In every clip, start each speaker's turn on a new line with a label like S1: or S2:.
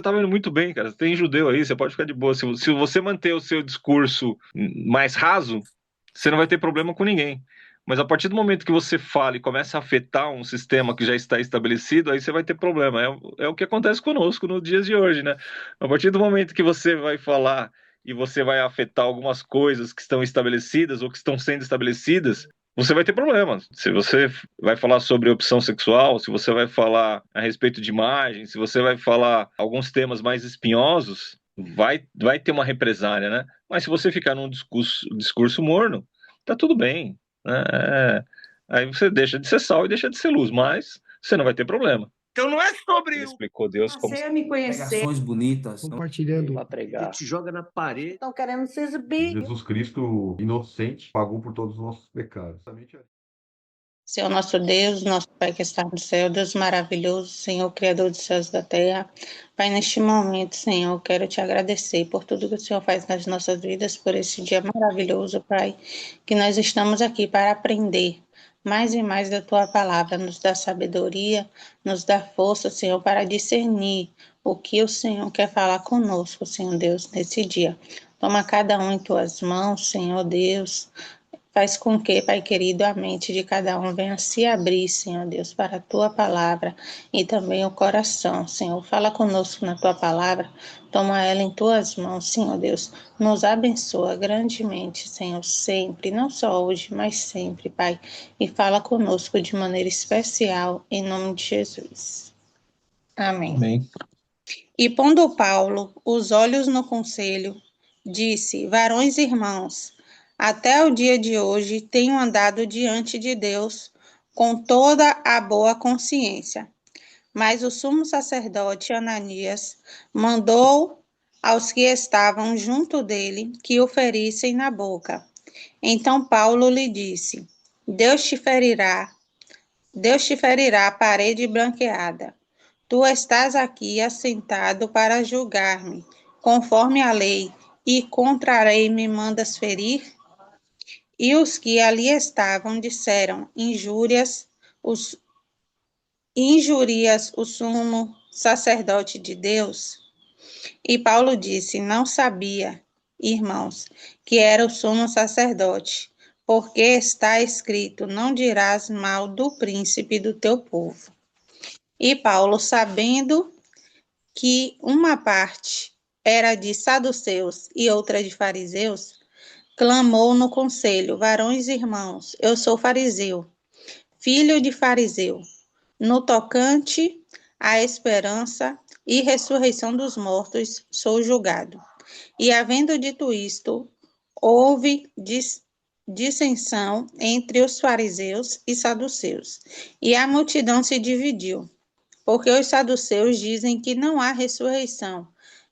S1: tá vendo muito bem, cara. Tem judeu aí, você pode ficar de boa. Se você manter o seu discurso mais raso, você não vai ter problema com ninguém. Mas a partir do momento que você fala e começa a afetar um sistema que já está estabelecido, aí você vai ter problema. É o que acontece conosco nos dias de hoje, né? A partir do momento que você vai falar e você vai afetar algumas coisas que estão estabelecidas ou que estão sendo estabelecidas, você vai ter problemas. Se você vai falar sobre opção sexual, se você vai falar a respeito de imagem, se você vai falar alguns temas mais espinhosos, vai ter uma represária, né? Mas se você ficar num discurso morno, tá tudo bem, né? Aí você deixa de ser sal e deixa de ser luz, mas você não vai ter problema.
S2: Então não é sobre
S1: Ele
S2: o
S1: explicou Deus como
S3: Passei a me conhecer.
S4: Pregações bonitas.
S5: Compartilhando.
S6: Vai
S2: que
S6: pregar.
S2: te joga na parede.
S3: Estão querendo se exibir.
S7: Jesus Cristo, inocente, pagou por todos os nossos pecados.
S8: Senhor nosso Deus, nosso Pai que está no céu, Deus maravilhoso, Senhor, Criador dos céus e da terra. Pai, neste momento, Senhor, quero te agradecer por tudo que o Senhor faz nas nossas vidas, por esse dia maravilhoso, Pai, que nós estamos aqui para aprender mais e mais da Tua palavra, nos dá sabedoria, nos dá força, Senhor, para discernir o que o Senhor quer falar conosco, Senhor Deus, nesse dia. Toma cada um em Tuas mãos, Senhor Deus. Faz com que, Pai querido, a mente de cada um venha se abrir, Senhor Deus, para a Tua palavra e também o coração, Senhor. Fala conosco na Tua palavra, toma ela em Tuas mãos, Senhor Deus. Nos abençoa grandemente, Senhor, sempre, não só hoje, mas sempre, Pai. E fala conosco de maneira especial, em nome de Jesus. Amém.
S1: Amém.
S8: E pondo Paulo os olhos no conselho, disse: Varões e irmãos, até o dia de hoje tenho andado diante de Deus com toda a boa consciência. Mas o sumo sacerdote Ananias mandou aos que estavam junto dele que o ferissem na boca. Então Paulo lhe disse: Deus te ferirá a parede branqueada. Tu estás aqui assentado para julgar-me, conforme a lei, e contra a lei me mandas ferir? E os que ali estavam disseram injurias o sumo sacerdote de Deus. E Paulo disse: Não sabia, irmãos, que era o sumo sacerdote, porque está escrito: Não dirás mal do príncipe do teu povo. E Paulo, sabendo que uma parte era de saduceus e outra de fariseus, clamou no conselho: Varões e irmãos, eu sou fariseu, filho de fariseu. No tocante à esperança e ressurreição dos mortos, sou julgado. E havendo dito isto, houve dissensão entre os fariseus e saduceus, e a multidão se dividiu, porque os saduceus dizem que não há ressurreição,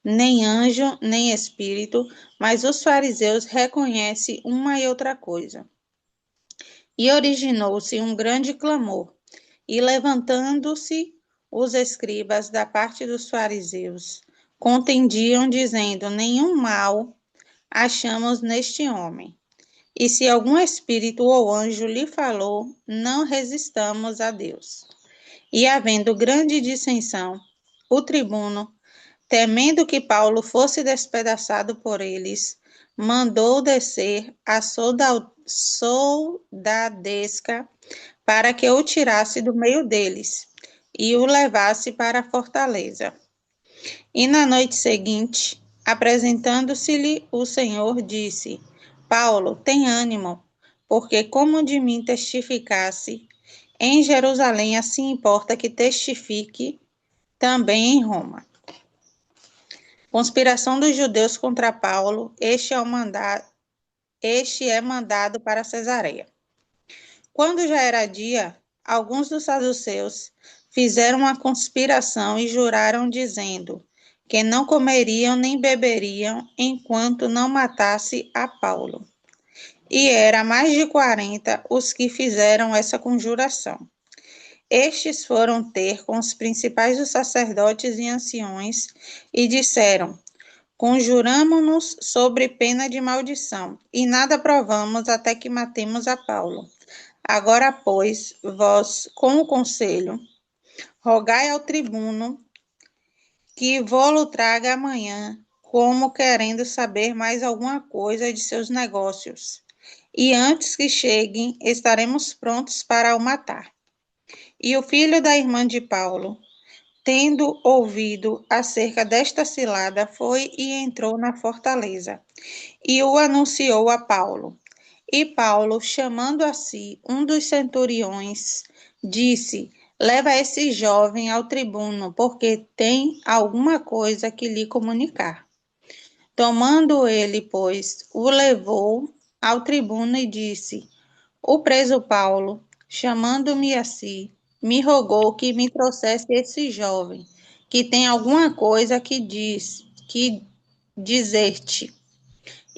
S8: nem anjo, nem espírito, mas os fariseus reconhecem uma e outra coisa. E originou-se um grande clamor, e levantando-se os escribas da parte dos fariseus, contendiam, dizendo: Nenhum mal achamos neste homem. E se algum espírito ou anjo lhe falou, não resistamos a Deus. E havendo grande dissensão, o tribuno, temendo que Paulo fosse despedaçado por eles, mandou descer a soldadesca para que o tirasse do meio deles e o levasse para a fortaleza. E na noite seguinte, apresentando-se-lhe o Senhor, disse: Paulo, tem ânimo, porque como de mim testificasse em Jerusalém, assim importa que testifique também em Roma. Conspiração dos judeus contra Paulo, este é mandado para Cesareia. Quando já era dia, alguns dos saduceus fizeram uma conspiração e juraram, dizendo que não comeriam nem beberiam enquanto não matasse a Paulo. E era mais de 40 os que fizeram essa conjuração. Estes foram ter com os principais dos sacerdotes e anciões e disseram: Conjuramo-nos sobre pena de maldição, e nada provamos até que matemos a Paulo. Agora, pois, vós, com o conselho, rogai ao tribuno que vô-lo traga amanhã, como querendo saber mais alguma coisa de seus negócios. E antes que cheguem, estaremos prontos para o matar. E o filho da irmã de Paulo, tendo ouvido acerca desta cilada, foi e entrou na fortaleza, e o anunciou a Paulo. E Paulo, chamando a si um dos centuriões, disse: Leva esse jovem ao tribuno, porque tem alguma coisa que lhe comunicar. Tomando ele, pois, o levou ao tribuno e disse: O preso Paulo, chamando-me a si, me rogou que me trouxesse esse jovem, que tem alguma coisa que dizer-te.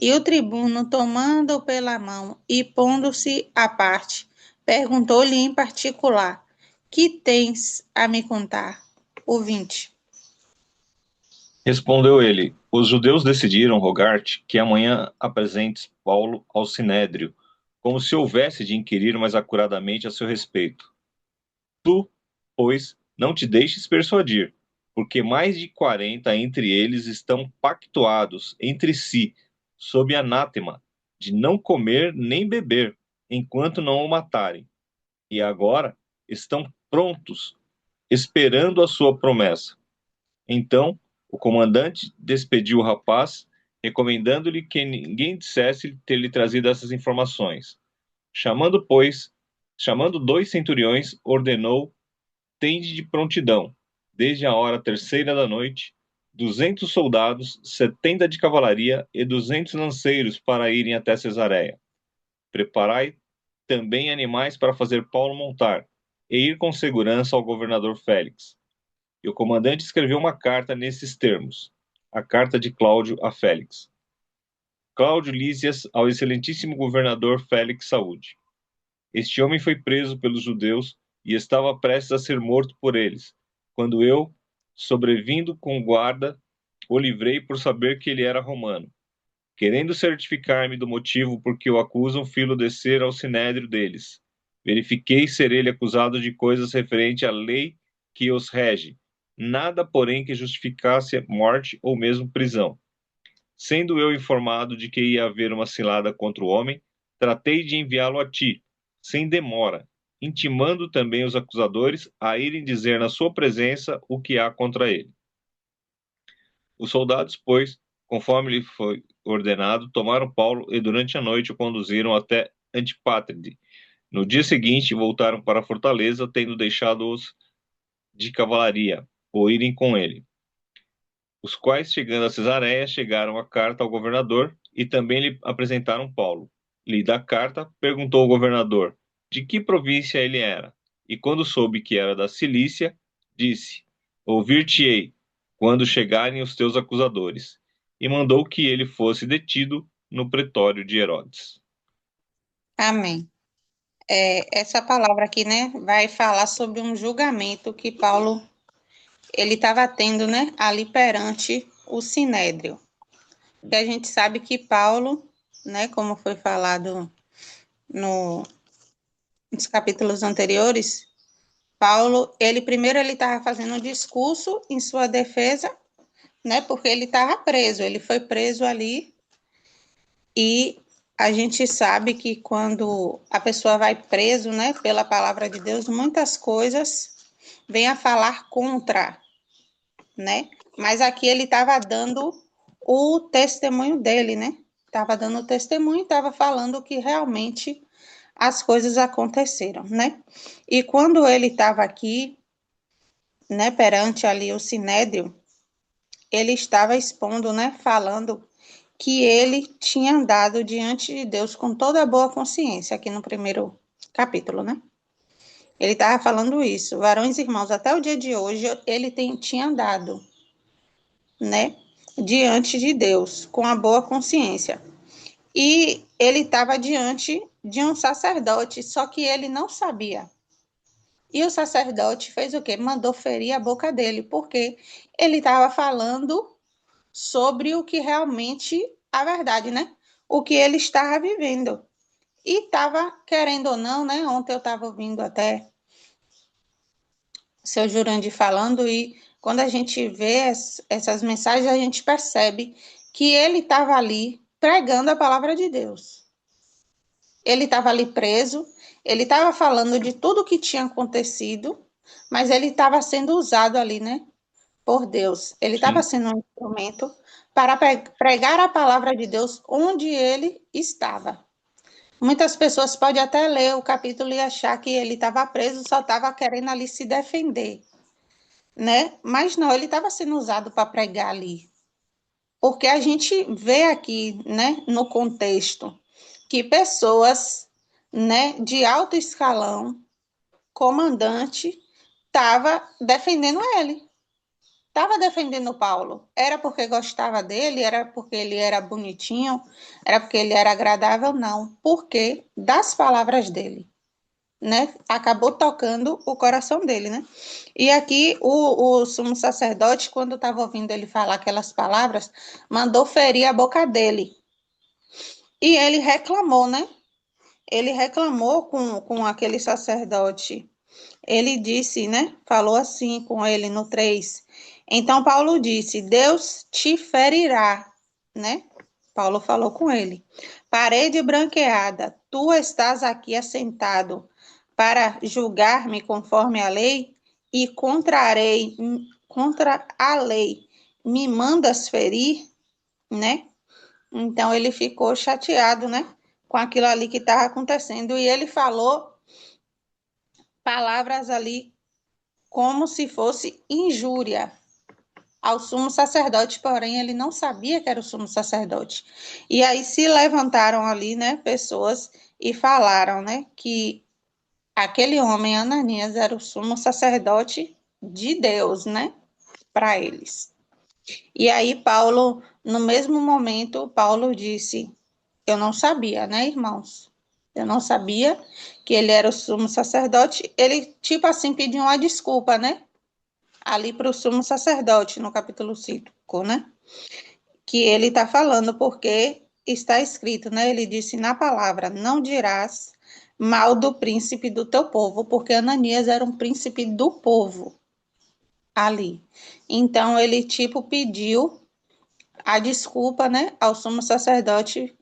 S8: E o tribuno, tomando-o pela mão e pondo-se à parte, perguntou-lhe em particular: Que tens a me contar? O 20.
S1: Respondeu ele: Os judeus decidiram rogar-te que amanhã apresentes Paulo ao sinédrio, como se houvesse de inquirir mais acuradamente a seu respeito. Tu, pois, não te deixes persuadir, porque mais de 40 entre eles estão pactuados entre si, sob anátema, de não comer nem beber, enquanto não o matarem. E agora estão prontos, esperando a sua promessa. Então, o comandante despediu o rapaz, recomendando-lhe que ninguém dissesse ter-lhe trazido essas informações. Chamando 2 centuriões, ordenou: tende de prontidão, desde a hora terceira da noite, 200 soldados, 70 de cavalaria e 200 lanceiros para irem até Cesareia. Preparai também animais para fazer Paulo montar, e ir com segurança ao governador Félix. E o comandante escreveu uma carta nesses termos: a carta de Cláudio a Félix. Cláudio Lísias ao excelentíssimo governador Félix Saúde. Este homem foi preso pelos judeus e estava prestes a ser morto por eles, quando eu, sobrevindo com guarda, o livrei por saber que ele era romano. Querendo certificar-me do motivo por que o acusam, filo descer ao sinédrio deles. Verifiquei ser ele acusado de coisas referentes à lei que os rege, nada, porém, que justificasse morte ou mesmo prisão. Sendo eu informado de que ia haver uma cilada contra o homem, tratei de enviá-lo a ti, sem demora, intimando também os acusadores a irem dizer na sua presença o que há contra ele. Os soldados, pois, conforme lhe foi ordenado, tomaram Paulo e durante a noite o conduziram até Antipátride. No dia seguinte, voltaram para a fortaleza, tendo deixado-os de cavalaria, ou irem com ele. Os quais, chegando a Cesareia, chegaram a carta ao governador e também lhe apresentaram Paulo. Lida a carta, perguntou ao governador de que província ele era, e quando soube que era da Cilícia, disse: Ouvir-te-ei quando chegarem os teus acusadores, e mandou que ele fosse detido no pretório de Herodes.
S8: Amém. Essa palavra aqui, né, vai falar sobre um julgamento que Paulo ele estava tendo, né, ali perante o sinédrio. E a gente sabe que Paulo, né, como foi falado nos capítulos anteriores, Paulo, ele estava fazendo um discurso em sua defesa, né, porque ele estava preso, ele foi preso ali, e a gente sabe que quando a pessoa vai preso, né, pela palavra de Deus, muitas coisas vêm a falar contra, né, mas aqui ele estava dando o testemunho dele, né, estava dando o testemunho, estava falando que realmente as coisas aconteceram, né, e quando ele estava aqui, né, perante ali o sinédrio, ele estava expondo, né, falando que ele tinha andado diante de Deus com toda a boa consciência, aqui no primeiro capítulo, né? Ele estava falando isso, varões e irmãos, até o dia de hoje ele tinha andado, né, diante de Deus com a boa consciência. E ele estava diante de um sacerdote, só que ele não sabia. E o sacerdote fez o quê? Mandou ferir a boca dele, porque ele estava falando sobre o que realmente a verdade, né? O que ele estava vivendo. E estava, querendo ou não, né? Ontem eu estava ouvindo até seu Jurandir falando, e quando a gente vê essas mensagens, a gente percebe que ele estava ali pregando a palavra de Deus. Ele estava ali preso, ele estava falando de tudo que tinha acontecido, mas ele estava sendo usado ali, né, por Deus. Ele estava sendo um instrumento para pregar a palavra de Deus onde ele estava. Muitas pessoas podem até ler o capítulo e achar que ele estava preso, só estava querendo ali se defender, né? Mas não, ele estava sendo usado para pregar ali. Porque a gente vê aqui, né, no contexto, que pessoas, né, de alto escalão, comandante, estava defendendo ele. Estava defendendo Paulo. Era porque gostava dele? Era porque ele era bonitinho? Era porque ele era agradável? Não. Porque das palavras dele, né? Acabou tocando o coração dele, né? E aqui o sumo sacerdote, quando estava ouvindo ele falar aquelas palavras, mandou ferir a boca dele. E ele reclamou, né? Ele reclamou com aquele sacerdote. Ele disse, né? Falou assim com ele no 3. Então Paulo disse: Deus te ferirá, né? Paulo falou com ele. Parede branqueada, tu estás aqui assentado para julgar-me conforme a lei e contra a lei me mandas ferir, né? Então ele ficou chateado, né? Com aquilo ali que estava acontecendo e ele falou palavras ali como se fosse injúria ao sumo sacerdote, porém ele não sabia que era o sumo sacerdote. E aí se levantaram ali, né, pessoas e falaram, né, que aquele homem Ananias era o sumo sacerdote de Deus, né, para eles. E aí Paulo, no mesmo momento, Paulo disse: eu não sabia, né, irmãos? Eu não sabia que ele era o sumo sacerdote. Ele, tipo assim, pediu uma desculpa, né? Ali para o sumo sacerdote, no capítulo 5, né? Que ele está falando porque está escrito, né? Ele disse na palavra: não dirás mal do príncipe do teu povo, porque Ananias era um príncipe do povo ali. Então ele tipo pediu a desculpa, né, ao sumo sacerdote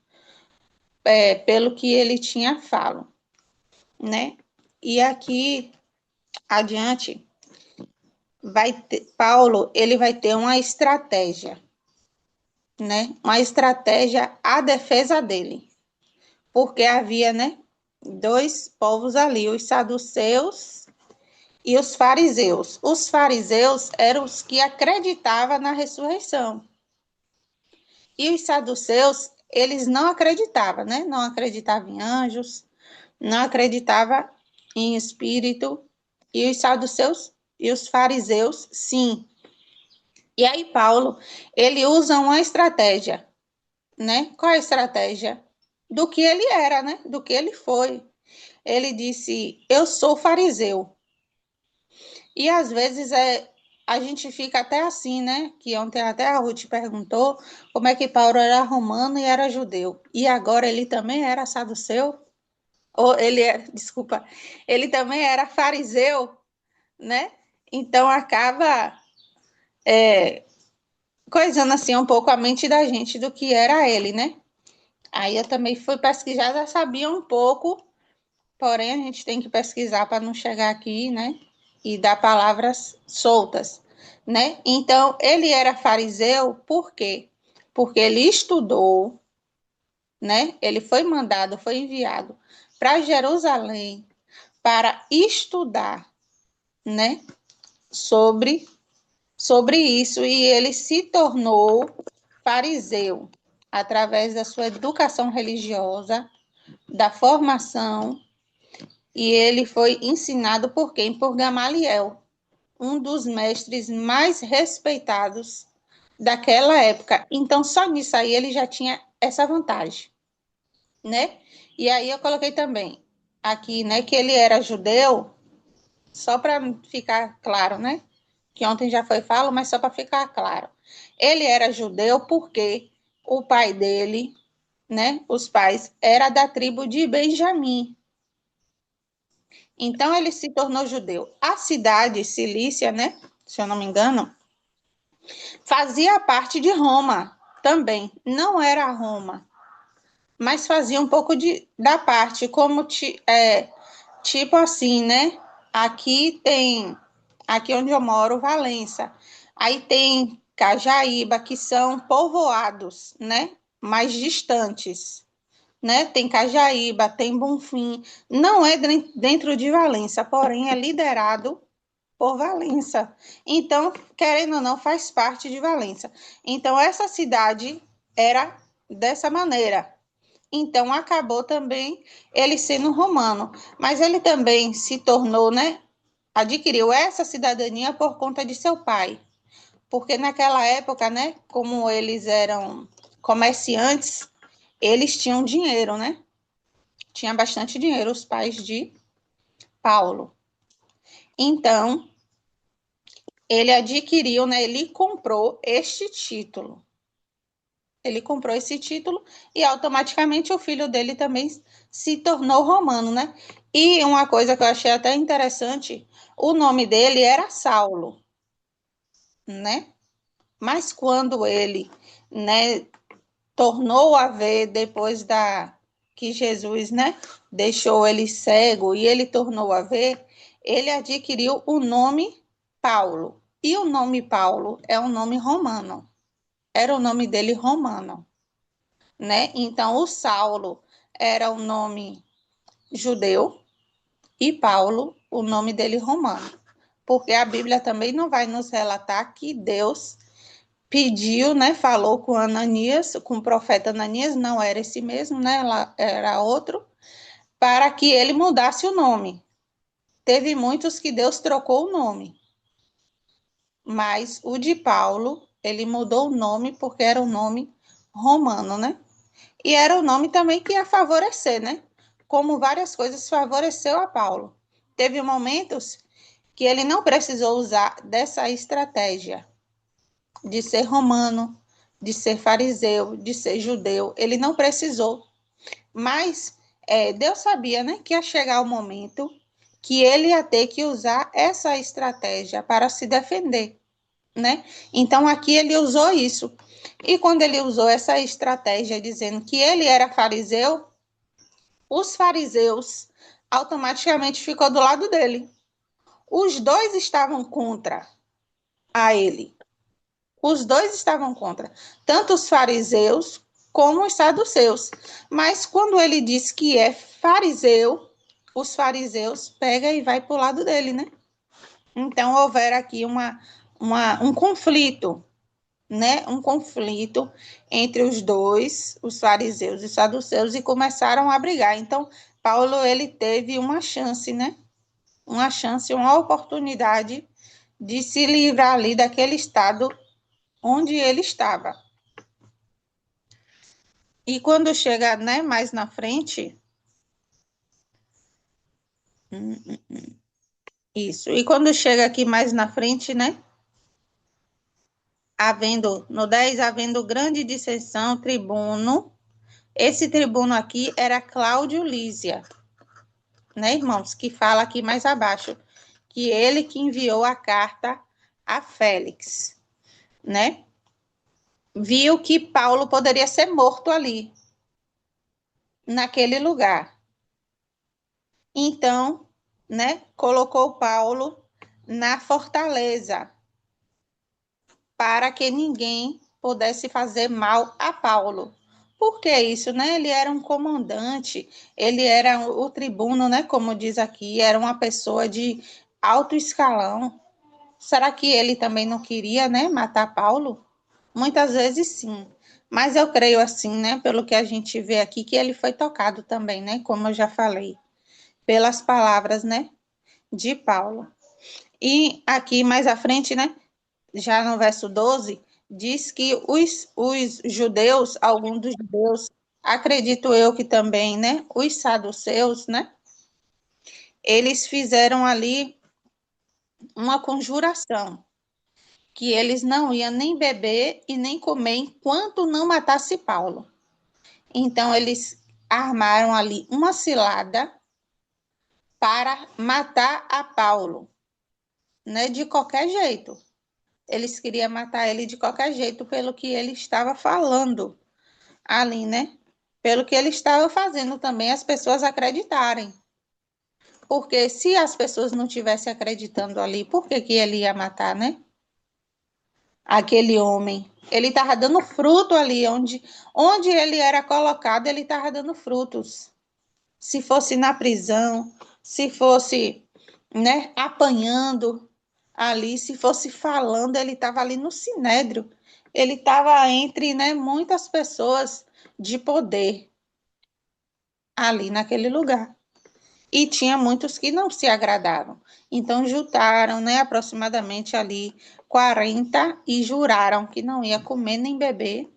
S8: pelo que ele tinha falo, né? E aqui adiante Paulo, ele vai ter uma estratégia, né? Uma estratégia à defesa dele, porque havia, né, dois povos ali, os saduceus e os fariseus. Os fariseus eram os que acreditavam na ressurreição. E os saduceus, eles não acreditavam, né? Não acreditavam em anjos, não acreditavam em espírito. E os saduceus e os fariseus, sim. E aí Paulo, ele usa uma estratégia, né? Qual é a estratégia? Do que ele era, né? Do que ele foi. Ele disse: eu sou fariseu. E às vezes a gente fica até assim, né? Que ontem até a Ruth perguntou como é que Paulo era romano e era judeu. E agora ele também era saduceu? Ou ele era, desculpa, ele também era fariseu, né? Então acaba coisando assim um pouco a mente da gente do que era ele, né? Aí eu também fui pesquisar, já sabia um pouco, porém a gente tem que pesquisar para não chegar aqui, né? E dar palavras soltas, né? Então, ele era fariseu por quê? Porque ele estudou, né? Ele foi mandado, foi enviado para Jerusalém para estudar, né? Sobre isso, e ele se tornou fariseu através da sua educação religiosa, da formação, e ele foi ensinado por quem? Por Gamaliel, um dos mestres mais respeitados daquela época. Então, só nisso aí ele já tinha essa vantagem, né? E aí eu coloquei também aqui, né, que ele era judeu, só para ficar claro, né? Que ontem já foi falo, mas só para ficar claro. Ele era judeu porque o pai dele, né, os pais, era da tribo de Benjamim. Então ele se tornou judeu. A cidade Cilícia, né, se eu não me engano, fazia parte de Roma também. Não era Roma, mas fazia um pouco da parte, como tipo assim, né? Aqui onde eu moro, Valença. Aí tem Cajaíba, que são povoados, né? Mais distantes, né? Tem Cajaíba, tem Bonfim. Não é dentro de Valença, porém é liderado por Valença. Então, querendo ou não, faz parte de Valença. Então, essa cidade era dessa maneira. Então, acabou também ele sendo romano. Mas ele também se tornou, né? Adquiriu essa cidadania por conta de seu pai. Porque naquela época, né? Como eles eram comerciantes, eles tinham dinheiro, né? Tinha bastante dinheiro, os pais de Paulo. Então, ele adquiriu, né? Ele comprou este título. Ele comprou esse título e automaticamente o filho dele também se tornou romano, né? E uma coisa que eu achei até interessante, o nome dele era Saulo, né? Mas quando ele, né, tornou a ver depois que Jesus, né, deixou ele cego e ele tornou a ver, ele adquiriu o nome Paulo. E o nome Paulo é um nome romano. Era o nome dele romano, né? Então o Saulo era o nome judeu e Paulo o nome dele romano. Porque a Bíblia também não vai nos relatar que Deus pediu, né, falou com Ananias, com o profeta Ananias, não era esse mesmo, né, era outro, para que ele mudasse o nome. Teve muitos que Deus trocou o nome, mas o de Paulo, ele mudou o nome porque era o nome romano, né? E era o nome também que ia favorecer, né? Como várias coisas favoreceu a Paulo. Teve momentos que ele não precisou usar dessa estratégia de ser romano, de ser fariseu, de ser judeu. Ele não precisou. Mas Deus sabia, né, que ia chegar o momento que ele ia ter que usar essa estratégia para se defender, né? Então aqui ele usou isso. E quando ele usou essa estratégia dizendo que ele era fariseu, os fariseus automaticamente ficou do lado dele. Os dois estavam contra a ele. Os dois estavam contra, tanto os fariseus como os saduceus. Mas quando ele diz que é fariseu, os fariseus pegam e vai para o lado dele, né? Então, houver aqui um conflito, né? Um conflito entre os dois, os fariseus e os saduceus, e começaram a brigar. Então, Paulo, ele teve uma chance, né? Uma chance, uma oportunidade de se livrar ali daquele estado onde ele estava. E quando chega, né, mais na frente, isso. E quando chega aqui mais na frente, né, no 10, havendo grande dissensão, tribuno, esse tribuno aqui era Cláudio Lísia, né, irmãos, que fala aqui mais abaixo, que ele que enviou a carta a Félix, né, viu que Paulo poderia ser morto ali, naquele lugar. Então, né, colocou Paulo na fortaleza para que ninguém pudesse fazer mal a Paulo. Por que isso, né? Ele era um comandante, ele era o tribuno, né, como diz aqui, era uma pessoa de alto escalão. Será que ele também não queria, né, matar Paulo? Muitas vezes sim. Mas eu creio assim, né, pelo que a gente vê aqui, que ele foi tocado também, né, como eu já falei, pelas palavras, né, de Paulo. E aqui mais à frente, né, já no verso 12, diz que os judeus, alguns dos judeus, acredito eu que também, né, os saduceus, né, eles fizeram ali uma conjuração, que eles não iam nem beber e nem comer enquanto não matasse Paulo. Então, eles armaram ali uma cilada para matar a Paulo, né, de qualquer jeito. Eles queriam matar ele de qualquer jeito pelo que ele estava falando ali, né? Pelo que ele estava fazendo também as pessoas acreditarem. Porque se as pessoas não estivessem acreditando ali, por que que ele ia matar, né? Aquele homem. Ele estava dando fruto ali, onde ele era colocado, ele estava dando frutos. Se fosse na prisão, se fosse, né, apanhando ali, se fosse falando, ele estava ali no sinédrio. Ele estava entre, né, muitas pessoas de poder ali naquele lugar. E tinha muitos que não se agradavam. Então, juntaram, né, aproximadamente ali 40 e juraram que não ia comer nem beber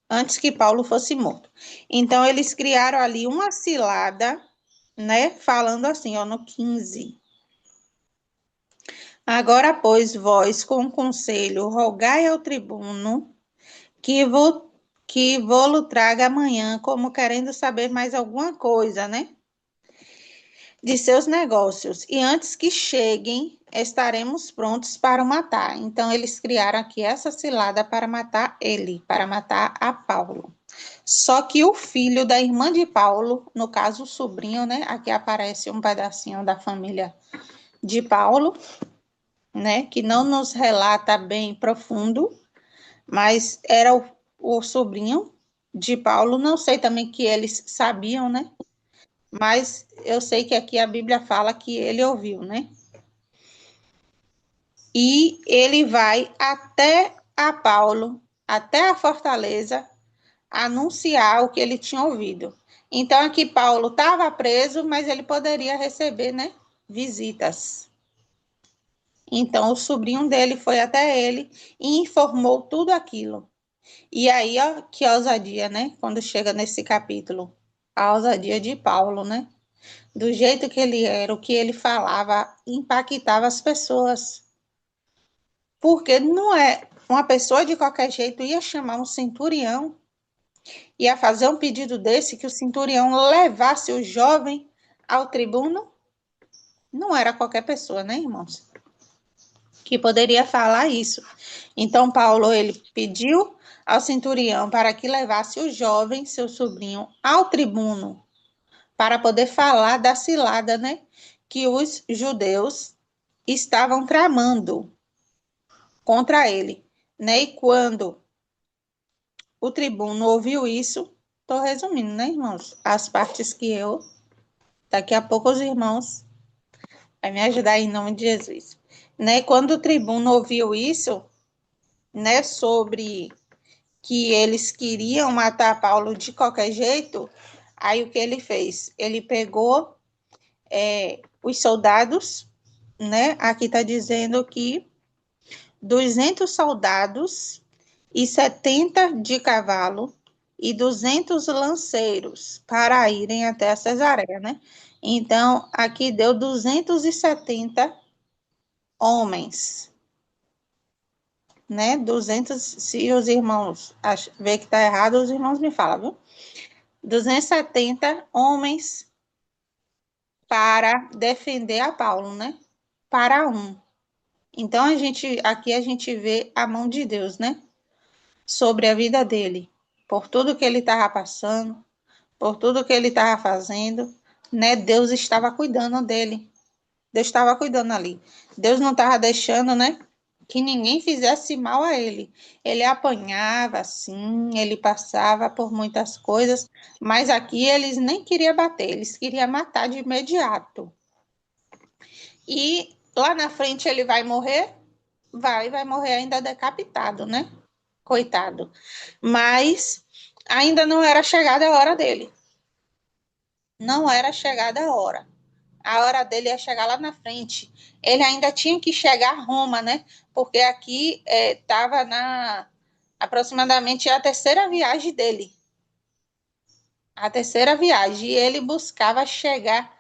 S8: antes que Paulo fosse morto. Então, eles criaram ali uma cilada, né, falando assim, ó, no 15. Agora, pois, vós, com conselho, rogai ao tribuno que vô-lo traga amanhã, como querendo saber mais alguma coisa, né? De seus negócios, e antes que cheguem, estaremos prontos para o matar. Então, eles criaram aqui essa cilada para matar ele, para matar a Paulo. Só que o filho da irmã de Paulo, no caso o sobrinho, né? Aqui aparece um pedacinho da família de Paulo, né? Que não nos relata bem profundo, mas era o sobrinho de Paulo. Não sei também que eles sabiam, né? Mas eu sei que aqui a Bíblia fala que ele ouviu, né? E ele vai até a Paulo, até a fortaleza, anunciar o que ele tinha ouvido. Então, aqui Paulo estava preso, mas ele poderia receber, né, visitas. Então, o sobrinho dele foi até ele e informou tudo aquilo. E aí, ó, que ousadia, né? Quando chega nesse capítulo, a ousadia de Paulo, né? Do jeito que ele era, o que ele falava, impactava as pessoas. Porque não é uma pessoa de qualquer jeito ia chamar um centurião, ia fazer um pedido desse, que o centurião levasse o jovem ao tribuno. Não era qualquer pessoa, né, irmãos? Que poderia falar isso. Então, Paulo, ele pediu ao centurião para que levasse o jovem, seu sobrinho, ao tribuno, para poder falar da cilada, né, que os judeus estavam tramando contra ele, né? E quando o tribuno ouviu isso, estou resumindo, né, irmãos? As partes que daqui a pouco os irmãos vai me ajudar em nome de Jesus, né? Quando o tribuno ouviu isso, né, sobre que eles queriam matar Paulo de qualquer jeito, aí o que ele fez? Ele pegou os soldados, né? Aqui está dizendo que 200 soldados e 70 de cavalo e 200 lanceiros para irem até Cesareia, né? Então, aqui deu 270 homens, né? 200, se os irmãos ver que está errado, os irmãos me falam, viu? 270 homens para defender a Paulo, né? Para um. Então, aqui a gente vê a mão de Deus, né? Sobre a vida dele, por tudo que ele estava passando, por tudo que ele estava fazendo, né? Deus estava cuidando dele. Deus estava cuidando ali. Deus não estava deixando, né, que ninguém fizesse mal a ele. Ele apanhava, sim, ele passava por muitas coisas, mas aqui eles nem queriam bater, eles queriam matar de imediato. E lá na frente ele vai morrer? Vai morrer ainda decapitado, né? Coitado. Mas ainda não era chegada a hora dele. Não era chegada a hora. A hora dele ia chegar lá na frente. Ele ainda tinha que chegar a Roma, né? Porque aqui estava aproximadamente a terceira viagem dele. A terceira viagem. E ele buscava chegar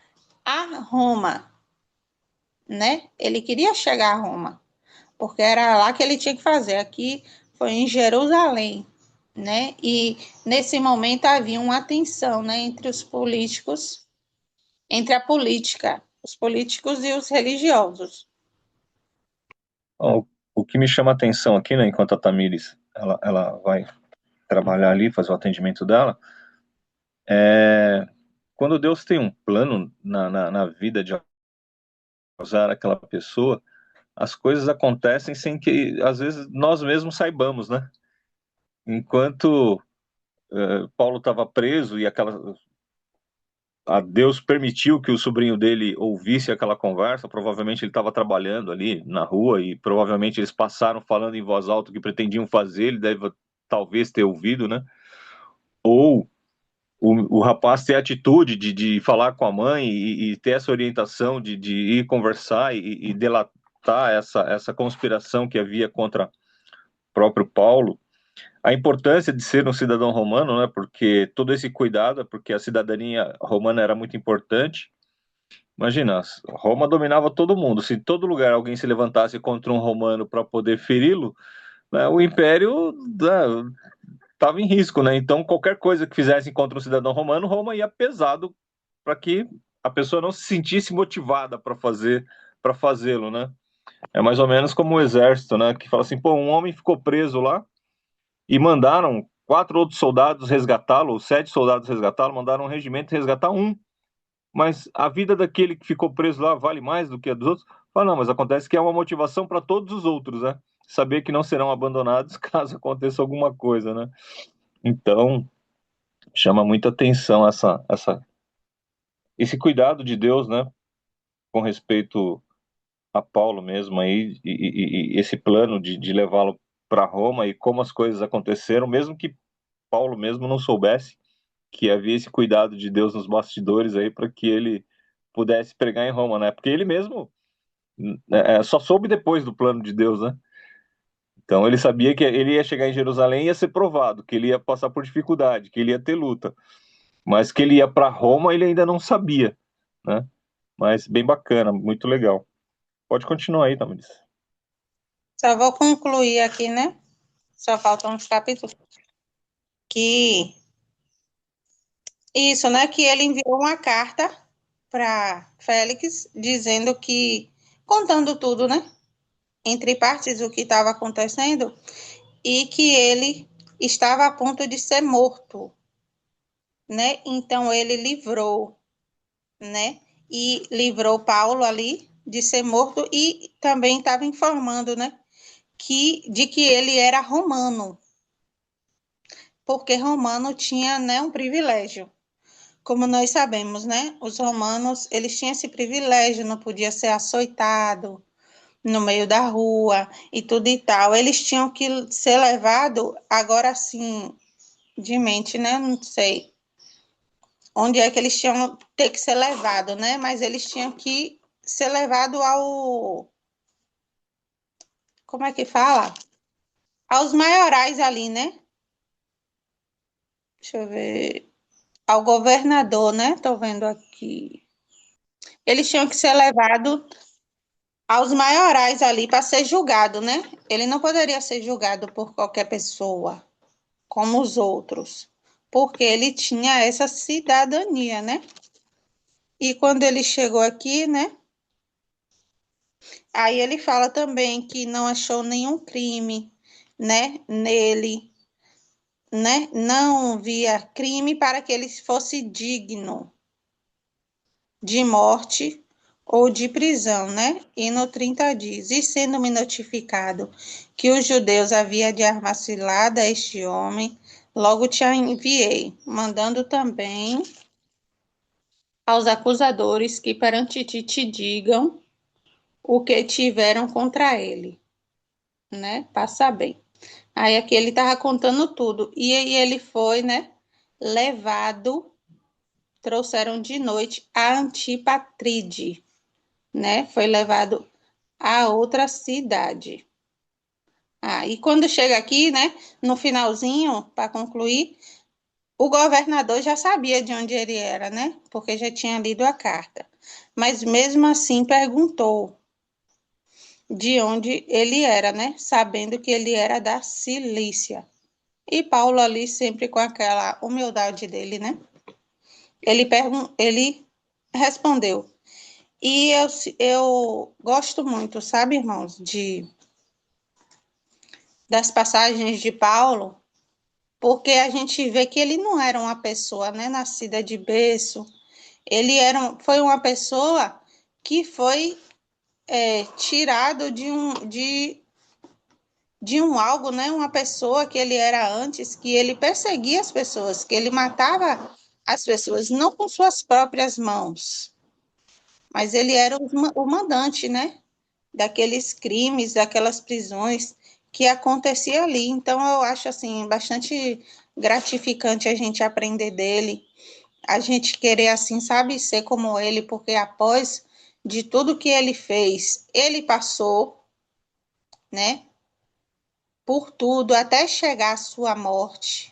S8: a Roma, né? Ele queria chegar a Roma, porque era lá que ele tinha que fazer. Aqui foi em Jerusalém, né? E nesse momento havia uma tensão, né, entre os políticos, entre a política, os políticos e os religiosos.
S1: Ó, o que me chama a atenção aqui, né, enquanto a Tamires ela vai trabalhar ali, fazer o atendimento dela, é quando Deus tem um plano na vida de usar aquela pessoa, as coisas acontecem sem que, às vezes, nós mesmos saibamos, né? Enquanto Paulo estava preso e a Deus permitiu que o sobrinho dele ouvisse aquela conversa, provavelmente ele estava trabalhando ali na rua e provavelmente eles passaram falando em voz alta o que pretendiam fazer, ele deve talvez ter ouvido, né? Ou o rapaz ter a atitude de falar com a mãe e ter essa orientação de ir conversar e delatar essa conspiração que havia contra o próprio Paulo. A importância de ser um cidadão romano, né? Porque todo esse cuidado, porque a cidadania romana era muito importante. Imagina, Roma dominava todo mundo. Se em todo lugar alguém se levantasse contra um romano para poder feri-lo, né, o império estava em risco, né? Então, qualquer coisa que fizessem contra um cidadão romano, Roma ia pesado para que a pessoa não se sentisse motivada para fazê-lo, né? É mais ou menos como o exército, né? Que fala assim, pô, um homem ficou preso lá e mandaram 4 outros soldados resgatá-lo, 7 soldados resgatá-lo, mandaram um regimento resgatar um. Mas a vida daquele que ficou preso lá vale mais do que a dos outros? Fala, não, mas acontece que é uma motivação para todos os outros, né? Saber que não serão abandonados caso aconteça alguma coisa, né? Então, chama muita atenção esse cuidado de Deus, né? Com respeito a Paulo mesmo aí, e esse plano de levá-lo para Roma e como as coisas aconteceram, mesmo que Paulo mesmo não soubesse que havia esse cuidado de Deus nos bastidores aí para que ele pudesse pregar em Roma, né? Porque ele mesmo só soube depois do plano de Deus, né? Então ele sabia que ele ia chegar em Jerusalém e ia ser provado, que ele ia passar por dificuldade, que ele ia ter luta, mas que ele ia para Roma ele ainda não sabia, né? Mas bem bacana, muito legal. Pode continuar aí, Tamiris.
S8: Só vou concluir aqui, né? Só faltam uns capítulos. Que isso, né? Que ele enviou uma carta para Félix dizendo que, contando tudo, né? Entre partes, o que estava acontecendo e que ele estava a ponto de ser morto, né? Então ele livrou, né? E livrou Paulo ali de ser morto e também estava informando, né? De que ele era romano, porque romano tinha, né, um privilégio. Como nós sabemos, né? Os romanos, eles tinham esse privilégio, não podia ser açoitado no meio da rua e tudo e tal. Eles tinham que ser levados, agora assim, de mente, né? Não sei onde é que eles tinham ter que ser levados, né? Mas eles tinham que ser levados ao... Como é que fala? Aos maiorais ali, né? Deixa eu ver. Ao governador, né? Tô vendo aqui. Eles tinham que ser levados aos maiorais ali para ser julgado, né? Ele não poderia ser julgado por qualquer pessoa, como os outros, porque ele tinha essa cidadania, né? E quando ele chegou aqui, né? Aí ele fala também que não achou nenhum crime, né? Nele, né? Não via crime para que ele fosse digno de morte ou de prisão, né? E no 30 diz, e sendo-me notificado que os judeus haviam de armar cilada a este homem, logo te enviei, mandando também aos acusadores que perante ti te digam o que tiveram contra ele, né? Passa bem. Aí aqui ele estava contando tudo, e aí ele foi, né? Levado, trouxeram de noite a Antipatride, né? Foi levado a outra cidade. E quando chega aqui, né, no finalzinho, para concluir, o governador já sabia de onde ele era, né? Porque já tinha lido a carta. Mas mesmo assim perguntou de onde ele era, né? Sabendo que ele era da Cilícia. E Paulo ali sempre com aquela humildade dele, né? Ele respondeu. E eu gosto muito, sabe, irmãos, de das passagens de Paulo, porque a gente vê que ele não era uma pessoa, né, nascida de berço. Ele foi uma pessoa que foi tirado de um algo, né? Uma pessoa que ele era antes, que ele perseguia as pessoas, que ele matava as pessoas, não com suas próprias mãos, mas ele era o mandante, né? Daqueles crimes, daquelas prisões que acontecia ali. Então, eu acho, assim, bastante gratificante a gente aprender dele, a gente querer, assim, sabe, ser como ele, porque após de tudo que ele fez, ele passou, né? Por tudo até chegar à sua morte.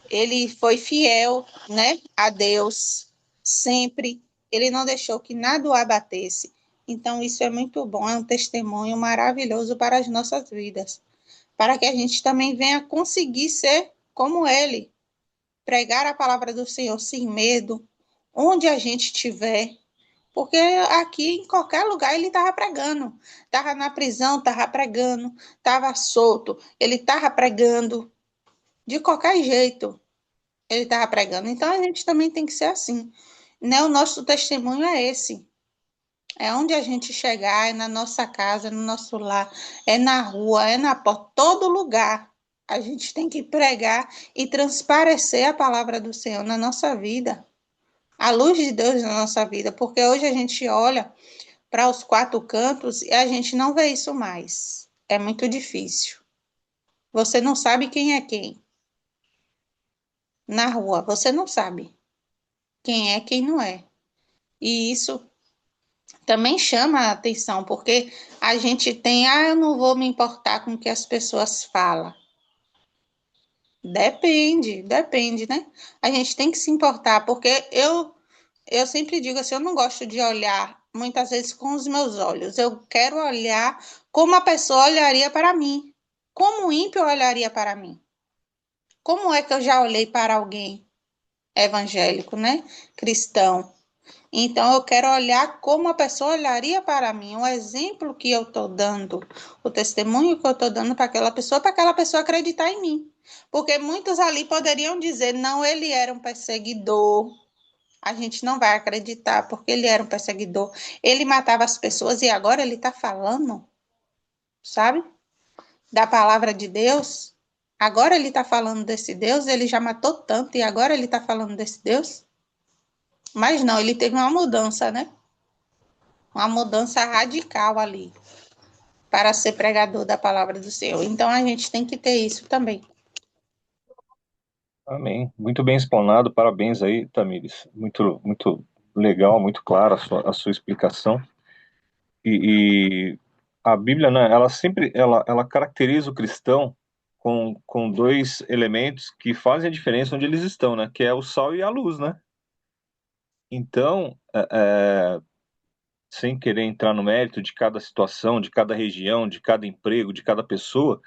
S8: Ele foi fiel, né, a Deus, sempre. Ele não deixou que nada o abatesse. Então, isso é muito bom, é um testemunho maravilhoso para as nossas vidas, para que a gente também venha conseguir ser como ele, pregar a palavra do Senhor sem medo, onde a gente estiver, porque aqui, em qualquer lugar, ele estava pregando. Estava na prisão, estava pregando. Estava solto, ele estava pregando. De qualquer jeito, ele estava pregando. Então, a gente também tem que ser assim. Né? O nosso testemunho é esse. É onde a gente chegar, é na nossa casa, no nosso lar, é na rua, é na porta, todo lugar. A gente tem que pregar e transparecer a palavra do Senhor na nossa vida. A luz de Deus na nossa vida, porque hoje a gente olha para os quatro cantos e a gente não vê isso mais. É muito difícil. Você não sabe quem é quem. Na rua, você não sabe quem é quem não é. E isso também chama a atenção, porque a gente tem, eu não vou me importar com o que as pessoas falam. Depende, né? A gente tem que se importar, porque eu sempre digo assim, eu não gosto de olhar muitas vezes com os meus olhos. Eu quero olhar como a pessoa olharia para mim. Como o ímpio olharia para mim. Como é que eu já olhei para alguém evangélico, né? Cristão. Então, eu quero olhar como a pessoa olharia para mim. O exemplo que eu estou dando, o testemunho que eu estou dando para aquela pessoa acreditar em mim. Porque muitos ali poderiam dizer, não, ele era um perseguidor. A gente não vai acreditar, porque ele era um perseguidor. Ele matava as pessoas e agora ele está falando, sabe? Da palavra de Deus. Agora ele está falando desse Deus, ele já matou tanto e agora ele está falando desse Deus. Mas não, ele teve uma mudança, né? Uma mudança radical ali para ser pregador da palavra do Senhor. Então a gente tem que ter isso também.
S1: Amém. Muito bem explanado. Parabéns aí, Tamires. Muito, muito legal, muito clara a sua explicação. E a Bíblia, né, ela sempre ela caracteriza o cristão com dois elementos que fazem a diferença onde eles estão, né? Que é o sal e a luz, né? Então, sem querer entrar no mérito de cada situação, de cada região, de cada emprego, de cada pessoa,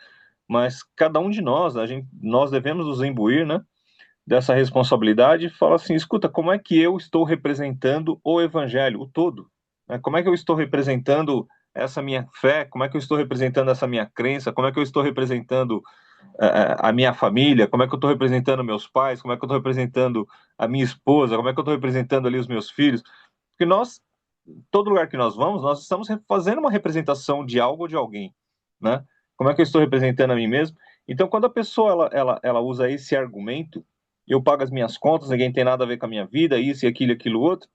S1: mas cada um de nós, nós devemos nos imbuir, né, dessa responsabilidade e falar assim, escuta, como é que eu estou representando o evangelho, o todo? Né? Como é que eu estou representando essa minha fé? Como é que eu estou representando essa minha crença? Como é que eu estou representando a minha família? Como é que eu estou representando meus pais? Como é que eu estou representando a minha esposa? Como é que eu estou representando ali os meus filhos? Porque nós, todo lugar que nós vamos, nós estamos fazendo uma representação de algo ou de alguém, né? Como é que eu estou representando a mim mesmo? Então, quando a pessoa ela usa esse argumento, eu pago as minhas contas, ninguém tem nada a ver com a minha vida, isso e aquilo outro,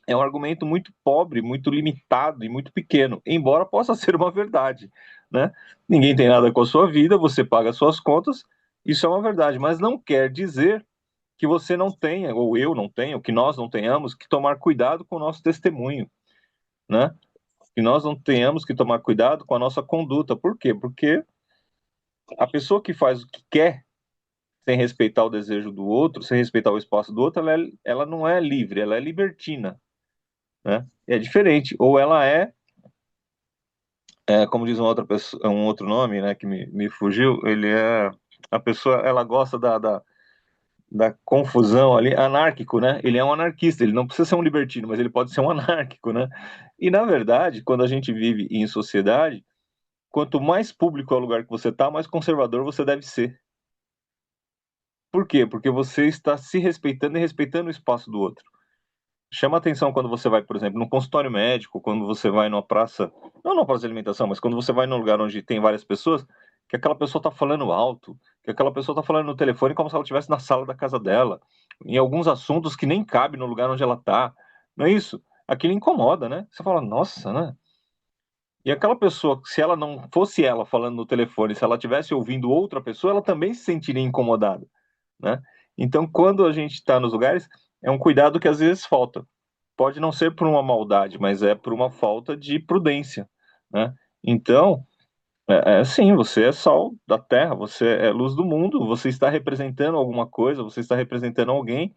S1: é um argumento muito pobre, muito limitado e muito pequeno, embora possa ser uma verdade, né? Ninguém tem nada com a sua vida, você paga as suas contas, isso é uma verdade, mas não quer dizer que você não tenha, ou eu não tenha, ou que nós não tenhamos que tomar cuidado com o nosso testemunho, né? Que nós não tenhamos que tomar cuidado com a nossa conduta. Por quê? Porque a pessoa que faz o que quer, sem respeitar o desejo do outro, sem respeitar o espaço do outro, ela não é livre, ela é libertina, né? É diferente. Ou ela como diz uma outra pessoa, um outro nome, né, que me fugiu, ele é a pessoa, ela gosta da confusão ali, anárquico, né? Ele é um anarquista, ele não precisa ser um libertino, mas ele pode ser um anárquico, né? E na verdade, quando a gente vive em sociedade, quanto mais público é o lugar que você está, mais conservador você deve ser. Por quê? Porque você está se respeitando e respeitando o espaço do outro. Chama atenção quando você vai, por exemplo, num consultório médico, quando você vai numa praça, não numa praça de alimentação, mas quando você vai num lugar onde tem várias pessoas, que aquela pessoa está falando alto, que aquela pessoa está falando no telefone como se ela estivesse na sala da casa dela, em alguns assuntos que nem cabe no lugar onde ela está. Não é isso? Aquilo incomoda, né? Você fala, nossa, né? E aquela pessoa, se ela não fosse ela falando no telefone, se ela estivesse ouvindo outra pessoa, ela também se sentiria incomodada, né? Então, quando a gente está nos lugares, é um cuidado que às vezes falta. Pode não ser por uma maldade, mas é por uma falta de prudência, né? Então, sim, você é sal da terra, você é luz do mundo, você está representando alguma coisa, você está representando alguém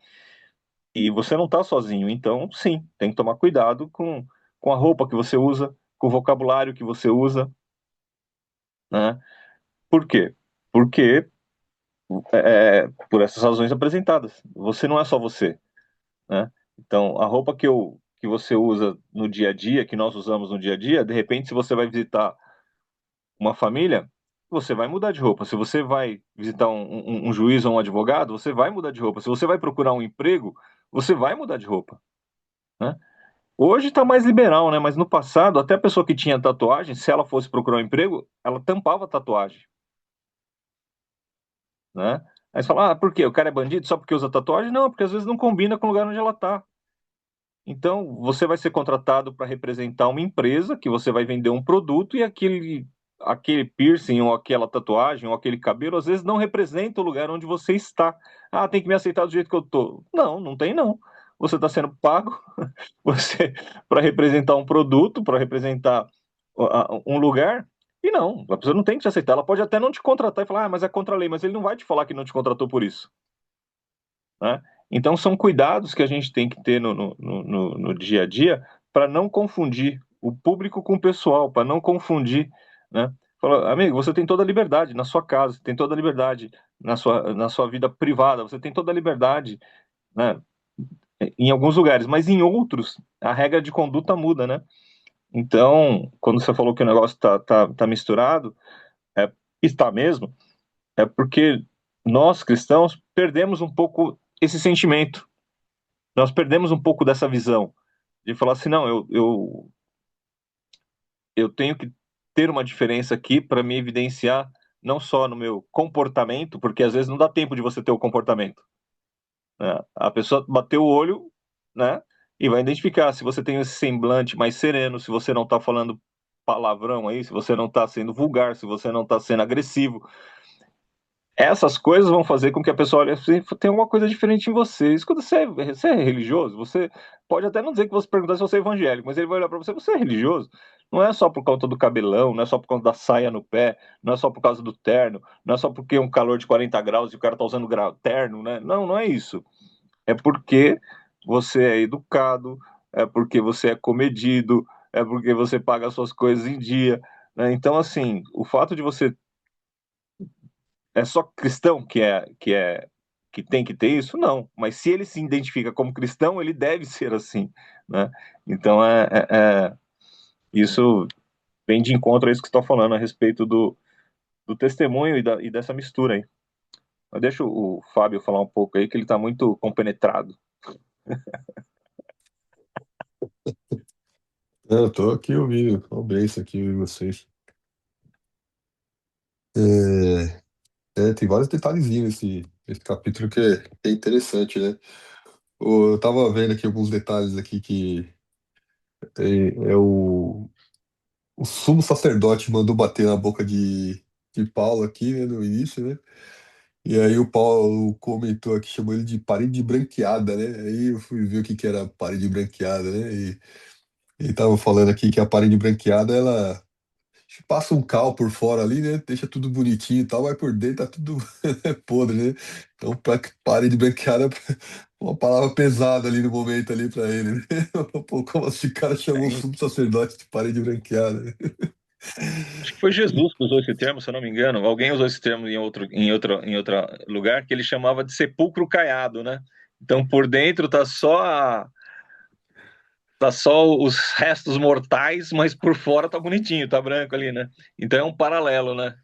S1: e você não está sozinho. Então, sim, tem que tomar cuidado com a roupa que você usa, com o vocabulário que você usa, né? Por quê? Porque por essas razões apresentadas. Você não é só você, né? Então, a roupa que você usa no dia a dia, que nós usamos no dia a dia, de repente, se você vai visitar uma família, você vai mudar de roupa. Se você vai visitar um juiz ou um advogado, você vai mudar de roupa. Se você vai procurar um emprego, você vai mudar de roupa, né? Hoje está mais liberal, né? Mas no passado, até a pessoa que tinha tatuagem, se ela fosse procurar um emprego, ela tampava a tatuagem, né? Aí você fala, por quê? O cara é bandido só porque usa tatuagem? Não, porque às vezes não combina com o lugar onde ela está. Então, você vai ser contratado para representar uma empresa que você vai vender um produto e aquele piercing ou aquela tatuagem ou aquele cabelo às vezes não representa o lugar onde você está. Ah, tem que me aceitar do jeito que eu tô. Não, não tem não. Você está sendo pago você para representar um produto, para representar um lugar. E não, a pessoa não tem que te aceitar. Ela pode até não te contratar e falar, mas é contra a lei, mas ele não vai te falar que não te contratou por isso, né? Então, são cuidados que a gente tem que ter no dia a dia para não confundir o público com o pessoal, para não confundir, né? Fala, amigo, você tem toda a liberdade na sua casa, você tem toda a liberdade na sua vida privada, você tem toda a liberdade, né? Em alguns lugares, mas em outros, a regra de conduta muda, né? Então, quando você falou que o negócio tá misturado, está mesmo, é porque nós, cristãos, perdemos um pouco esse sentimento. Nós perdemos um pouco dessa visão de falar assim, não, eu tenho que ter uma diferença aqui para me evidenciar não só no meu comportamento, porque às vezes não dá tempo de você ter o comportamento, né? A pessoa bateu o olho, né, e vai identificar se você tem esse semblante mais sereno, se você não está falando palavrão aí, se você não está sendo vulgar, se você não está sendo agressivo. Essas coisas vão fazer com que a pessoa olhe assim, tem alguma coisa diferente em você. Escuta, você é religioso? Você pode até não dizer que você perguntar se você é evangélico, mas ele vai olhar para você é religioso? Não é só por conta do cabelão, não é só por conta da saia no pé, não é só por causa do terno, não é só porque é um calor de 40 graus e o cara tá usando terno, né? Não, não é isso. É porque você é educado, é porque você é comedido, é porque você paga as suas coisas em dia, né? Então, assim, o fato de você só cristão que tem que ter isso? Não. Mas se ele se identifica como cristão, ele deve ser assim, né? Então isso vem de encontro a isso que você está falando a respeito do testemunho e dessa mistura aí. Mas deixa o Fábio falar um pouco aí, que ele está muito compenetrado.
S4: Eu tô aqui ouvindo, uma benção aqui ouvindo vocês. É, tem vários detalhezinhos esse capítulo que é interessante, né? Eu tava vendo aqui alguns detalhes aqui que o sumo sacerdote mandou bater na boca de Paulo aqui, né, no início, né? E aí o Paulo comentou aqui, chamou ele de parede branqueada, né? Aí eu fui ver o que que era parede branqueada, né? E ele tava falando aqui que a parede branqueada, ela passa um cal por fora ali, né? Deixa tudo bonitinho e tal, mas por dentro tá tudo podre, né? Então, parede branqueada é uma palavra pesada ali no momento ali pra ele, né? Pô, como assim o cara chamou o sumo sacerdote de parede branqueada, né?
S1: Acho que foi Jesus que usou esse termo, se eu não me engano. Alguém usou esse termo em outro lugar, que ele chamava de sepulcro caiado, né? Então, por dentro tá só Tá só os restos mortais, mas por fora tá bonitinho, tá branco ali, né? Então é um paralelo, né?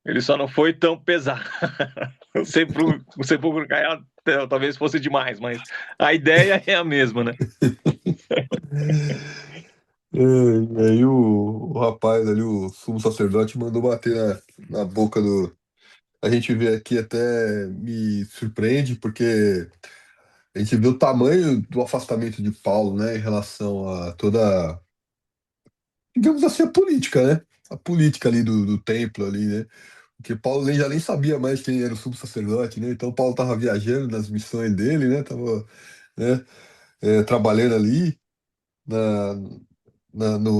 S1: Ele só não foi tão pesado. O Sepulcro Caiado talvez fosse demais, mas a ideia é a mesma, né?
S4: E aí o rapaz ali, o sumo sacerdote, mandou bater na boca do. A gente vê aqui até me surpreende, porque a gente vê o tamanho do afastamento de Paulo, né, em relação a toda, digamos assim, a política, né? A política ali do templo ali, né? Porque Paulo já nem sabia mais quem era o sumo sacerdote, né? Então Paulo estava viajando nas missões dele, né? Tava, né, trabalhando ali na,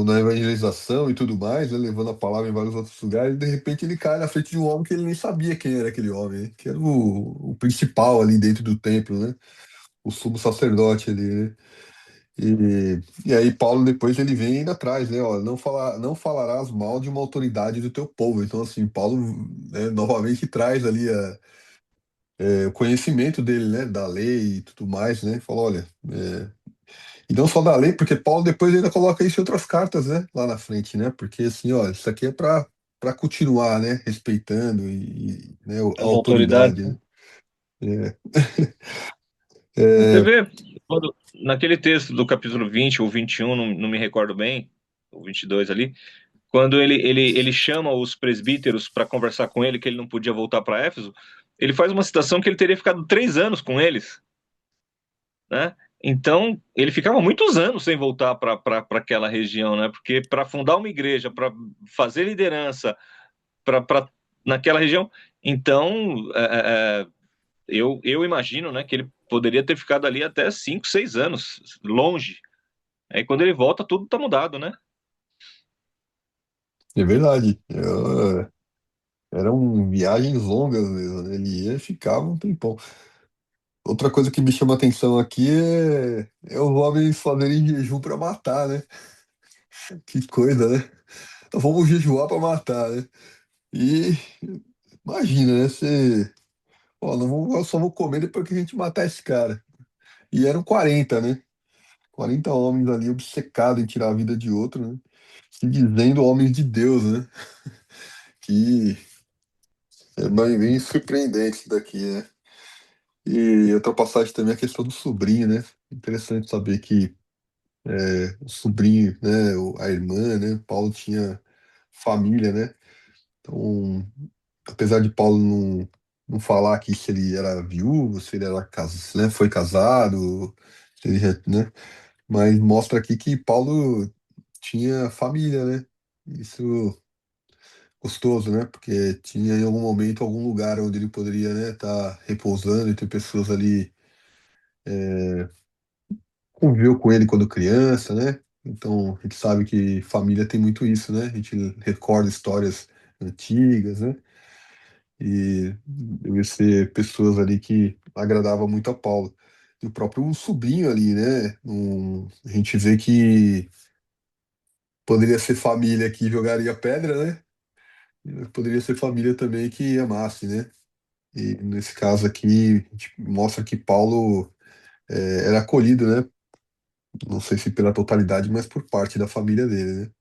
S4: na evangelização e tudo mais, né, levando a palavra em vários outros lugares, e de repente ele cai na frente de um homem que ele nem sabia quem era aquele homem, né, que era o principal ali dentro do templo, né? O sumo sacerdote ali, né? E aí Paulo depois ele vem indo atrás, né? Ó, não falarás mal de uma autoridade do teu povo. Então, assim, Paulo, né, novamente traz ali o conhecimento dele, né? Da lei e tudo mais, né? Fala, olha, e não só da lei, porque Paulo depois ainda coloca isso em outras cartas, né? Lá na frente, né? Porque assim, ó, isso aqui é para continuar, né? Respeitando né, a
S1: As autoridades.
S4: autoridade, né? É,
S1: Você
S4: é,
S1: vê, naquele texto do capítulo 20 ou 21, não me recordo bem, o 22 ali, quando ele chama os presbíteros para conversar com ele, que ele não podia voltar para Éfeso, ele faz uma citação que ele teria ficado 3 anos com eles, né? Então, ele ficava muitos anos sem voltar para aquela região, né? Porque para fundar uma igreja, para fazer liderança, para naquela região, então eu imagino, né, que ele poderia ter ficado ali até 5, 6 anos longe. Aí quando ele volta, tudo tá mudado, né?
S4: é verdade. Eram viagens longas mesmo, né? Ele ia e ficava um tempão. Outra coisa que me chama a atenção aqui é os homens fazerem jejum para matar, né? Que coisa, né? Então vamos jejuar para matar, né? E imagina, né? Você, ó, não vou, eu só vou comer depois que a gente matar esse cara. E eram 40, né? 40 homens ali obcecados em tirar a vida de outro, né? Se dizendo homens de Deus, né? Que é bem surpreendente isso daqui, né? E outra passagem também é a questão do sobrinho, né? Interessante saber que o sobrinho, né? A irmã, né? Paulo tinha família, né? Então, apesar de Paulo não falar aqui se ele era viúvo, se ele era né, foi casado, se ele né? Mas mostra aqui que Paulo tinha família, né? Isso gostoso, né? Porque tinha em algum momento algum lugar onde ele poderia, né, estar repousando e ter pessoas ali conviveu com ele quando criança, né? Então a gente sabe que família tem muito isso, né? A gente recorda histórias antigas, né? E deve ser pessoas ali que agradavam muito a Paulo. E o próprio sobrinho ali, né? A gente vê que poderia ser família que jogaria pedra, né? Poderia ser família também que amasse, né? E nesse caso aqui, a gente mostra que Paulo era acolhido, né? Não sei se pela totalidade, mas por parte da família dele,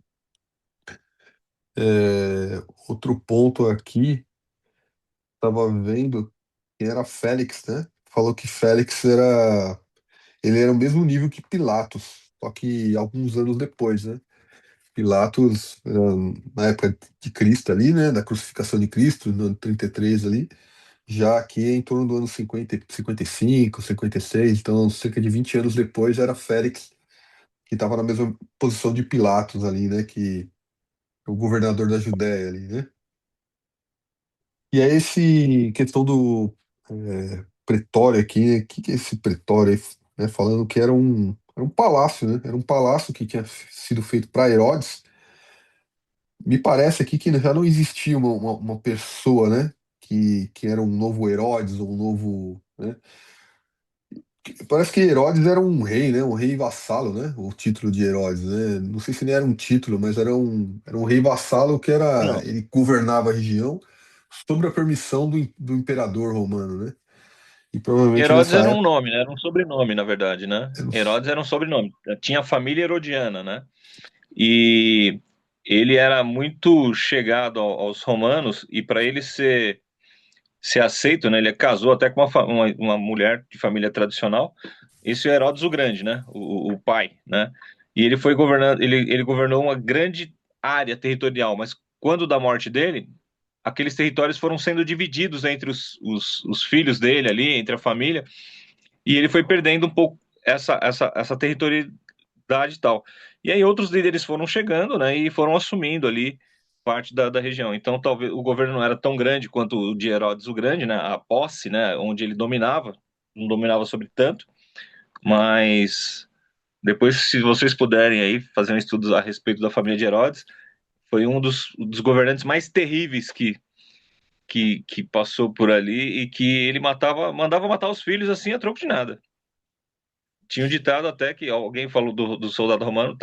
S4: né? Outro ponto aqui, estava vendo que era Félix, né? Falou que Félix ele era o mesmo nível que Pilatos, só que alguns anos depois, né? Pilatos, na época de Cristo ali, né? Da crucificação de Cristo, no ano 33 ali, já aqui em torno do ano 50, 55, 56, então cerca de 20 anos depois era Félix, que estava na mesma posição de Pilatos ali, né? Que é o governador da Judéia ali, né? E é esse questão do pretório aqui, né? O que que é esse pretório aí, né? Falando que era um palácio, né? Era um palácio que tinha sido feito para Herodes. Me parece aqui que já não existia uma pessoa, né? Que era um novo Herodes ou um novo, né? Parece que Herodes era um rei, né? Um rei vassalo, né? O título de Herodes, né? Não sei se nem era um título, mas era um rei vassalo que
S1: Não.
S4: ele governava a região sob a permissão do imperador romano, né? E provavelmente
S1: Herodes
S4: nessa
S1: era um
S4: época.
S1: nome, né? Era um sobrenome, na verdade, né?
S4: Eu não s-
S1: Herodes era um sobrenome. Tinha a família herodiana, né? E ele era muito chegado aos romanos, e para ele ser aceito, né? Ele casou até com uma mulher de família tradicional. Esse é o Herodes o Grande, né? O pai, né? E ele foi governando, ele governou uma grande área territorial, mas quando da morte dele, aqueles territórios foram sendo divididos entre os filhos dele ali, entre a família, e ele foi perdendo um pouco essa territorialidade e tal. E aí outros líderes foram chegando, né, e foram assumindo ali parte da região. Então talvez o governo não era tão grande quanto o de Herodes o Grande, né, a posse, né, onde ele dominava, não dominava sobre tanto, mas depois, se vocês puderem aí fazer um estudo a respeito da família de Herodes, foi um dos governantes mais terríveis que passou por ali, e que ele mandava matar os filhos assim a troco de nada. Tinha um ditado até que alguém falou do soldado romano,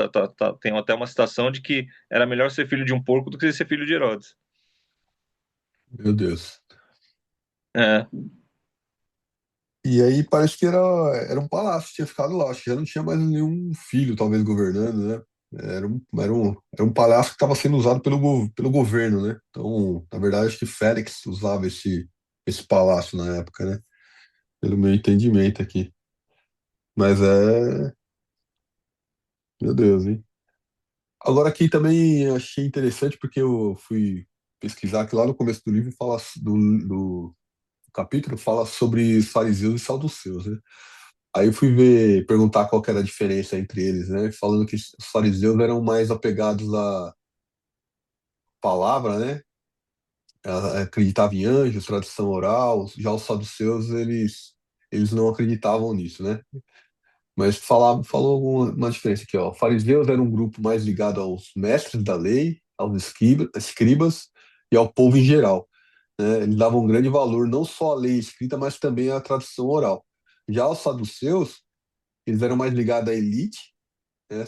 S1: tem até uma citação de que era melhor ser filho de um porco do que ser filho de Herodes.
S4: Meu Deus.
S1: É,
S4: E aí parece que era um palácio, tinha ficado lá. Acho que já não tinha mais nenhum filho, talvez, governando, né? Era um palácio que estava sendo usado pelo governo, né? Então, na verdade, acho que Félix usava esse palácio na época, né? Pelo meu entendimento aqui. Mas meu Deus, hein? Agora aqui também achei interessante porque eu fui pesquisar que lá no começo do livro fala do capítulo fala sobre os fariseus e saduceus, né? Aí eu fui ver, perguntar qual que era a diferença entre eles, né? Falando que os fariseus eram mais apegados à palavra, né? Acreditavam em anjos, tradição oral. Já os saduceus, eles não acreditavam nisso, né? Mas falou uma diferença aqui, ó. Fariseus era um grupo mais ligado aos mestres da lei, aos escribas e ao povo em geral, né? Eles davam um grande valor não só à lei escrita, mas também à tradição oral. Já os saduceus, eles eram mais ligados à elite, né,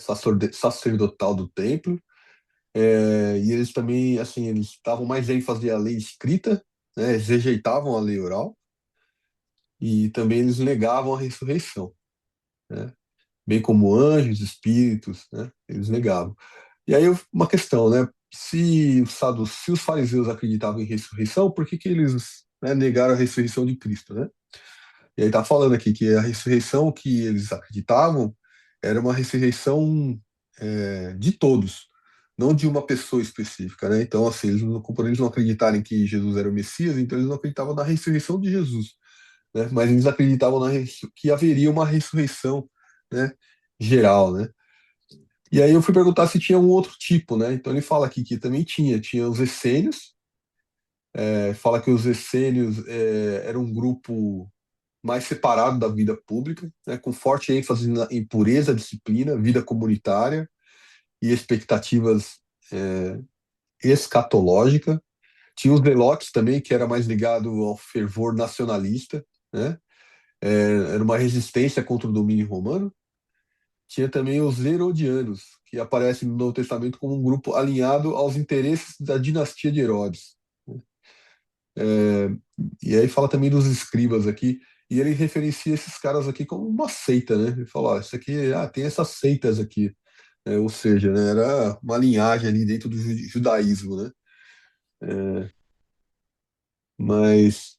S4: sacerdotal do templo, e eles também, assim, eles davam mais ênfase à lei escrita, né? Eles rejeitavam a lei oral e também eles negavam a ressurreição, né? Bem como anjos, espíritos, né? Eles negavam. E aí uma questão, né? Se os fariseus acreditavam em ressurreição, por que que eles, né, negaram a ressurreição de Cristo, né? E aí tá falando aqui que a ressurreição que eles acreditavam era uma ressurreição de todos, não de uma pessoa específica, né? Então, assim, por eles não acreditarem que Jesus era o Messias, então eles não acreditavam na ressurreição de Jesus, né? Mas eles acreditavam que haveria uma ressurreição, né, geral, né? E aí eu fui perguntar se tinha um outro tipo, né? Então ele fala aqui que também tinha os essênios, fala que os essênios eram um grupo mais separado da vida pública, né, com forte ênfase em pureza, disciplina, vida comunitária e expectativas é, escatológica. Tinha os zelotes também, que era mais ligado ao fervor nacionalista, né? Era uma resistência contra o domínio romano. Tinha também os herodianos, que aparecem no Novo Testamento como um grupo alinhado aos interesses da dinastia de Herodes. É, e aí fala também dos escribas aqui, e ele referencia esses caras aqui como uma seita, né? Ele fala, ó, isso aqui, tem essas seitas aqui, ou seja, né, era uma linhagem ali dentro do judaísmo, né? Mas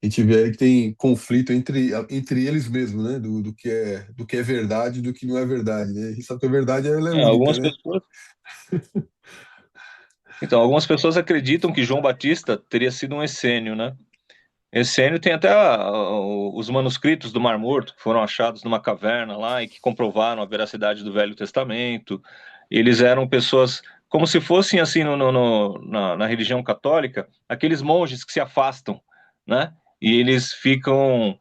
S4: a gente vê aí que tem conflito entre eles mesmos, né? Do que é verdade e do que não é verdade, né? A gente sabe que a verdade ela é única,
S1: algumas
S4: né?
S1: pessoas. Então, algumas pessoas acreditam que João Batista teria sido um essênio, né? Essênio tem até os manuscritos do Mar Morto, que foram achados numa caverna lá e que comprovaram a veracidade do Velho Testamento. Eles eram pessoas como se fossem, assim, na religião católica, aqueles monges que se afastam, né? E eles ficam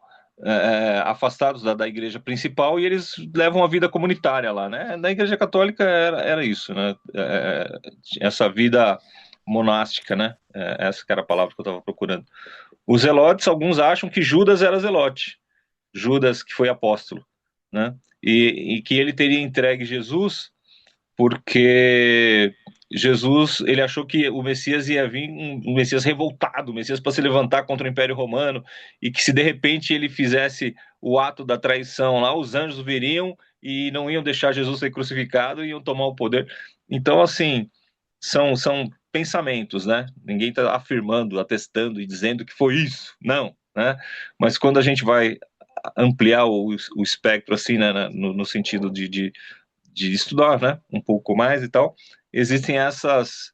S1: afastados da igreja principal, e eles levam a vida comunitária lá, né? Na igreja católica era isso, né? Essa vida monástica, né? Essa que era a palavra que eu estava procurando. Os zelotes, alguns acham que Judas era zelote, Judas que foi apóstolo, né? E que ele teria entregue Jesus porque Jesus, ele achou que o Messias ia vir, um Messias revoltado, um Messias para se levantar contra o Império Romano, e que se de repente ele fizesse o ato da traição lá, os anjos viriam e não iam deixar Jesus ser crucificado e iam tomar o poder. Então, assim, são pensamentos, né? Ninguém está afirmando, atestando e dizendo que foi isso, não, né? Mas quando a gente vai ampliar o espectro, assim, né, no sentido de estudar, né, um pouco mais e tal, existem essas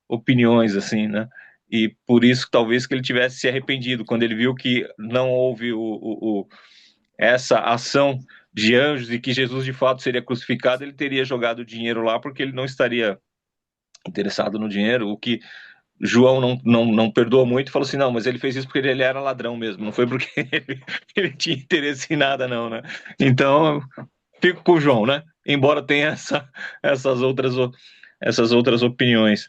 S1: opiniões, assim, né, e por isso talvez que ele tivesse se arrependido quando ele viu que não houve essa ação de anjos e que Jesus de fato seria crucificado, ele teria jogado o dinheiro lá porque ele não estaria interessado no dinheiro, o que João não perdoa muito e falou assim, não, mas ele fez isso porque ele era ladrão mesmo, não foi porque ele tinha interesse em nada não, né, então fico com o João, né? Embora tenha essas outras opiniões.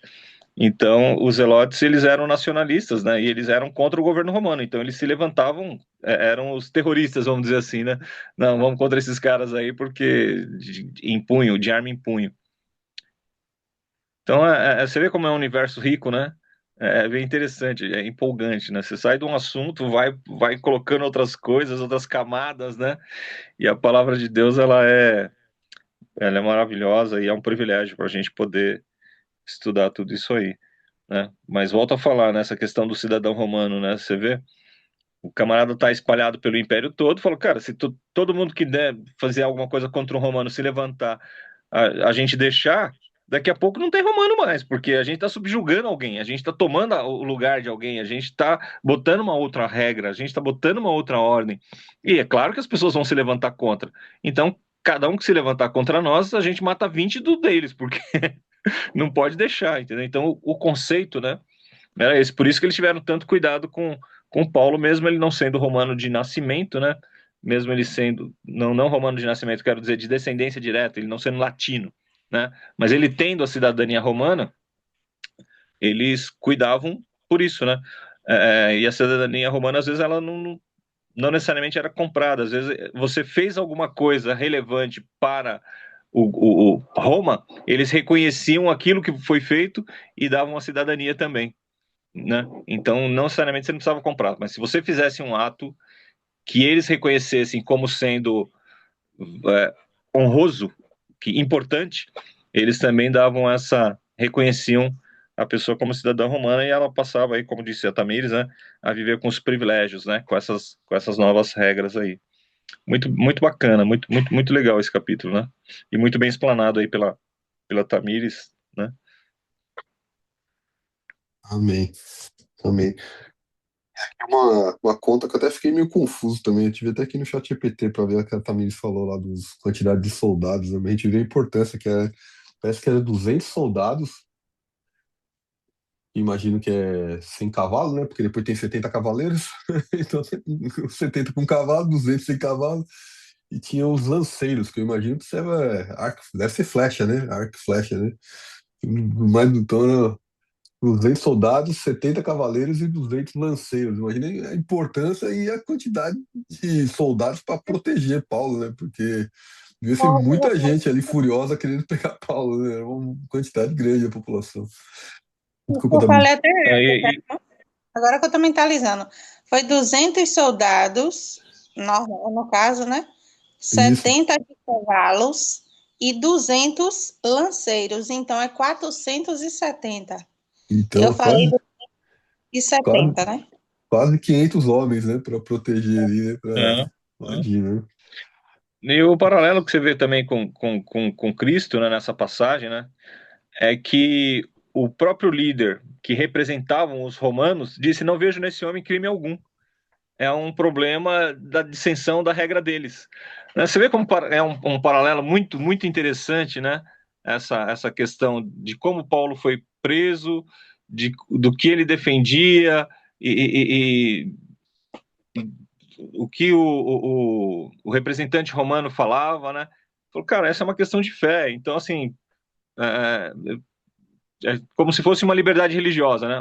S1: Então, os zelotes, eles eram nacionalistas, né? E eles eram contra o governo romano. Então, eles se levantavam, eram os terroristas, vamos dizer assim, né? Não, vamos contra esses caras aí, porque em punho, de arma em punho. Então, você vê como é um universo rico, né? É bem interessante, é empolgante, né? Você sai de um assunto, vai colocando outras coisas, outras camadas, né? E a palavra de Deus, ela é maravilhosa e é um privilégio para a gente poder estudar tudo isso aí, né? Mas volto a falar nessa questão do cidadão romano, né? Você vê, o camarada está espalhado pelo império todo, falou, cara, se todo mundo que der fazer alguma coisa contra um romano se levantar, a gente deixar, daqui a pouco não tem romano mais, porque a gente está subjugando alguém, a gente está tomando o lugar de alguém, a gente está botando uma outra regra, a gente está botando uma outra ordem. E é claro que as pessoas vão se levantar contra. Então, cada um que se levantar contra nós, a gente mata 20 deles, porque não pode deixar, entendeu? Então, o conceito, né, era esse. Por isso que eles tiveram tanto cuidado com Paulo, mesmo ele não sendo romano de nascimento, né? Mesmo ele sendo, não romano de nascimento, quero dizer, de descendência direta, ele não sendo latino, né? Mas ele tendo a cidadania romana, eles cuidavam por isso, né? E a cidadania romana, às vezes, ela não necessariamente era comprada. Às vezes, você fez alguma coisa relevante para o Roma, eles reconheciam aquilo que foi feito e davam a cidadania também, né? Então, não necessariamente você não precisava comprar, mas se você fizesse um ato que eles reconhecessem como sendo honroso, importante, eles também davam reconheciam a pessoa como cidadã romana e ela passava aí, como disse a Tamires, né, a viver com os privilégios, né, com essas novas regras aí. Muito, muito bacana, muito legal esse capítulo, né? E muito bem explanado aí pela Tamires, né?
S4: Amém. Amém. Uma conta que eu até fiquei meio confuso também. Eu tive até aqui no chat GPT para ver o que a Tamires falou lá dos quantidade de soldados, né? A gente vê a importância que é. Parece que era 200 soldados. Imagino que é sem cavalo, né? Porque depois tem 70 cavaleiros. Então, 70 com cavalo, 200 sem cavalo. E tinha os lanceiros, que eu imagino que arco, deve ser flecha, né? Arco e flecha, né? Mais do então, 200 soldados, 70 cavaleiros e 200 lanceiros. Imagina a importância e a quantidade de soldados para proteger Paulo, né? Porque devia ser muita gente ali furiosa querendo pegar Paulo, né? Era uma quantidade grande da população. Desculpa,
S8: Eu falei até
S1: Aí,
S8: agora que eu estou mentalizando. Foi 200 soldados, no caso, né? 70 de cavalos e 200 lanceiros. Então, é 470.
S4: Então,
S8: Eu falei
S4: quase,
S8: 270, né?
S4: quase 500 homens, né? Para proteger ali, né? Imagina, né?
S1: e o paralelo que você vê também com Cristo, né, nessa passagem, né, é que o próprio líder que representavam os romanos disse: não vejo nesse homem crime algum. É um problema da dissensão da regra deles. Né, você vê como é um paralelo muito interessante, né? Essa questão de como Paulo foi preso, do que ele defendia e o que o representante romano falava, né? Falou, cara, essa é uma questão de fé. Então, assim, é, é como se fosse uma liberdade religiosa, né?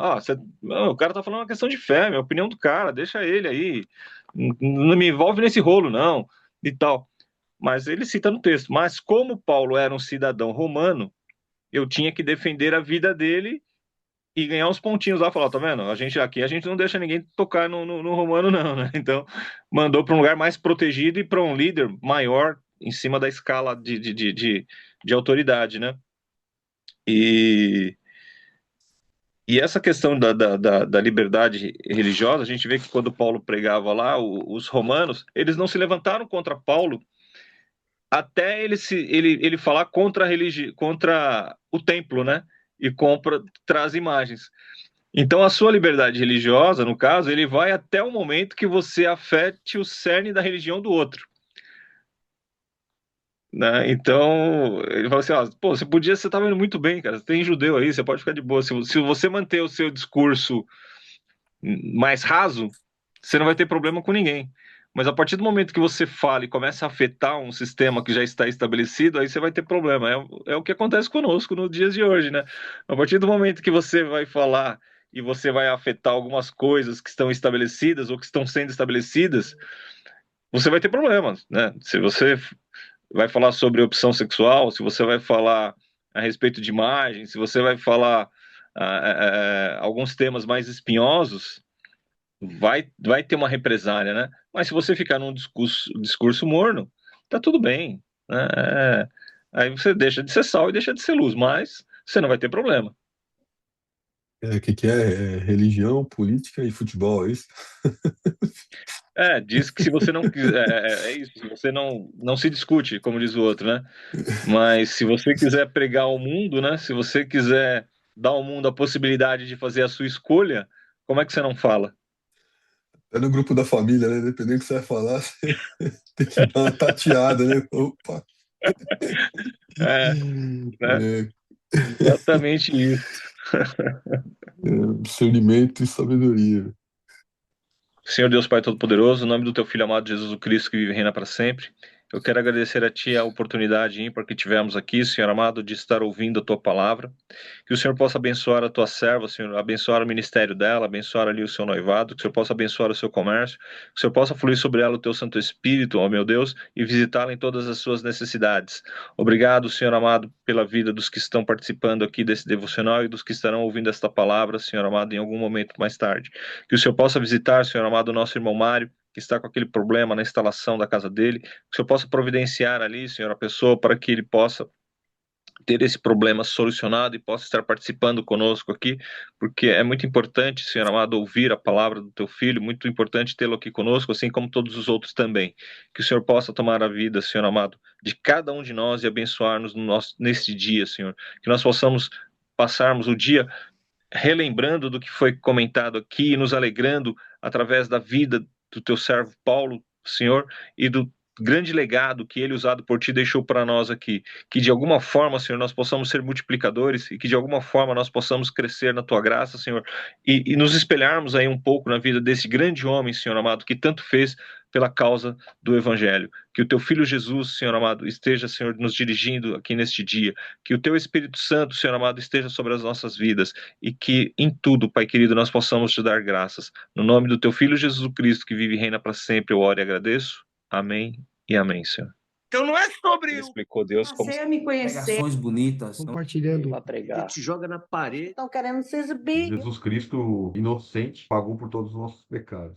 S1: O cara tá falando uma questão de fé, minha opinião do cara, deixa ele aí, não me envolve nesse rolo, não, e tal. Mas ele cita no texto, mas como Paulo era um cidadão romano, eu tinha que defender a vida dele e ganhar uns pontinhos lá. Falar, tá vendo? A gente não deixa ninguém tocar no romano, não, né? Então, mandou para um lugar mais protegido e para um líder maior em cima da escala de autoridade, né? E, e essa questão da liberdade religiosa, a gente vê que quando Paulo pregava lá, os romanos, eles não se levantaram contra Paulo até ele falar contra contra o templo, né? E contra as imagens. Então, a sua liberdade religiosa, no caso, ele vai até o momento que você afete o cerne da religião do outro. Né? Então, ele fala assim: ó, pô, você estava indo muito bem, cara. Tem judeu aí, você pode ficar de boa. Se você manter o seu discurso mais raso, você não vai ter problema com ninguém. Mas a partir do momento que você fala e começa a afetar um sistema que já está estabelecido, aí você vai ter problema. É o que acontece conosco nos dias de hoje, né? A partir do momento que você vai falar e você vai afetar algumas coisas que estão estabelecidas ou que estão sendo estabelecidas, você vai ter problemas, né? Se você vai falar sobre opção sexual, se você vai falar a respeito de imagem, se você vai falar alguns temas mais espinhosos, vai ter uma represália, né? Mas se você ficar num discurso morno, tá tudo bem, né? Aí você deixa de ser sal e deixa de ser luz, mas você não vai ter problema.
S4: O que que é? É religião, política e futebol, é isso?
S1: Diz que se você não quiser, é isso, se você não se discute, como diz o outro, né? Mas se você quiser pregar ao mundo, né? Se você quiser dar ao mundo a possibilidade de fazer a sua escolha, como é que você não fala?
S4: É no grupo da família, né? Dependendo do que você vai falar, você tem que dar uma tateada, né? Opa!
S1: É, né?
S4: É,
S1: Exatamente isso.
S4: discernimento e sabedoria.
S1: Senhor Deus Pai Todo-Poderoso, em nome do teu Filho amado Jesus o Cristo, que vive e reina para sempre, eu quero agradecer a Ti a oportunidade ímpar que tivemos aqui, Senhor amado, de estar ouvindo a Tua palavra. Que o Senhor possa abençoar a Tua serva, Senhor, abençoar o ministério dela, abençoar ali o seu noivado, que o Senhor possa abençoar o seu comércio, que o Senhor possa fluir sobre ela o Teu Santo Espírito, ó meu Deus, e visitá-la em todas as suas necessidades. Obrigado, Senhor amado, pela vida dos que estão participando aqui desse devocional e dos que estarão ouvindo esta palavra, Senhor amado, em algum momento mais tarde. Que o Senhor possa visitar, Senhor amado, o nosso irmão Mário, que está com aquele problema na instalação da casa dele, que o Senhor possa providenciar ali, Senhor, a pessoa para que ele possa ter esse problema solucionado e possa estar participando conosco aqui, porque é muito importante, Senhor amado, ouvir a palavra do teu filho, muito importante tê-lo aqui conosco, assim como todos os outros também. Que o Senhor possa tomar a vida, Senhor amado, de cada um de nós e abençoar-nos nesse dia, Senhor. Que nós possamos passarmos o dia relembrando do que foi comentado aqui e nos alegrando através da vida do teu servo Paulo, Senhor, e do grande legado que ele, usado por ti, deixou para nós aqui. Que de alguma forma, Senhor, nós possamos ser multiplicadores e que de alguma forma nós possamos crescer na tua graça, Senhor, e nos espelharmos aí um pouco na vida desse grande homem, Senhor amado, que tanto fez pela causa do Evangelho. Que o teu Filho Jesus, Senhor amado, esteja, Senhor, nos dirigindo aqui neste dia. Que o teu Espírito Santo, Senhor amado, esteja sobre as nossas vidas e que em tudo, Pai querido, nós possamos te dar graças. No nome do teu Filho Jesus Cristo, que vive e reina para sempre, eu oro e agradeço. Amém e amém, Senhor.
S2: Então não é sobre
S1: Ele explicou Deus como...
S3: Você me conhecer,
S5: Pregações bonitas.
S6: Compartilhando.
S5: Para
S2: a
S5: pregar.
S2: gente joga na parede.
S3: estão querendo se exibir.
S7: Jesus Cristo, inocente, pagou por todos os nossos pecados.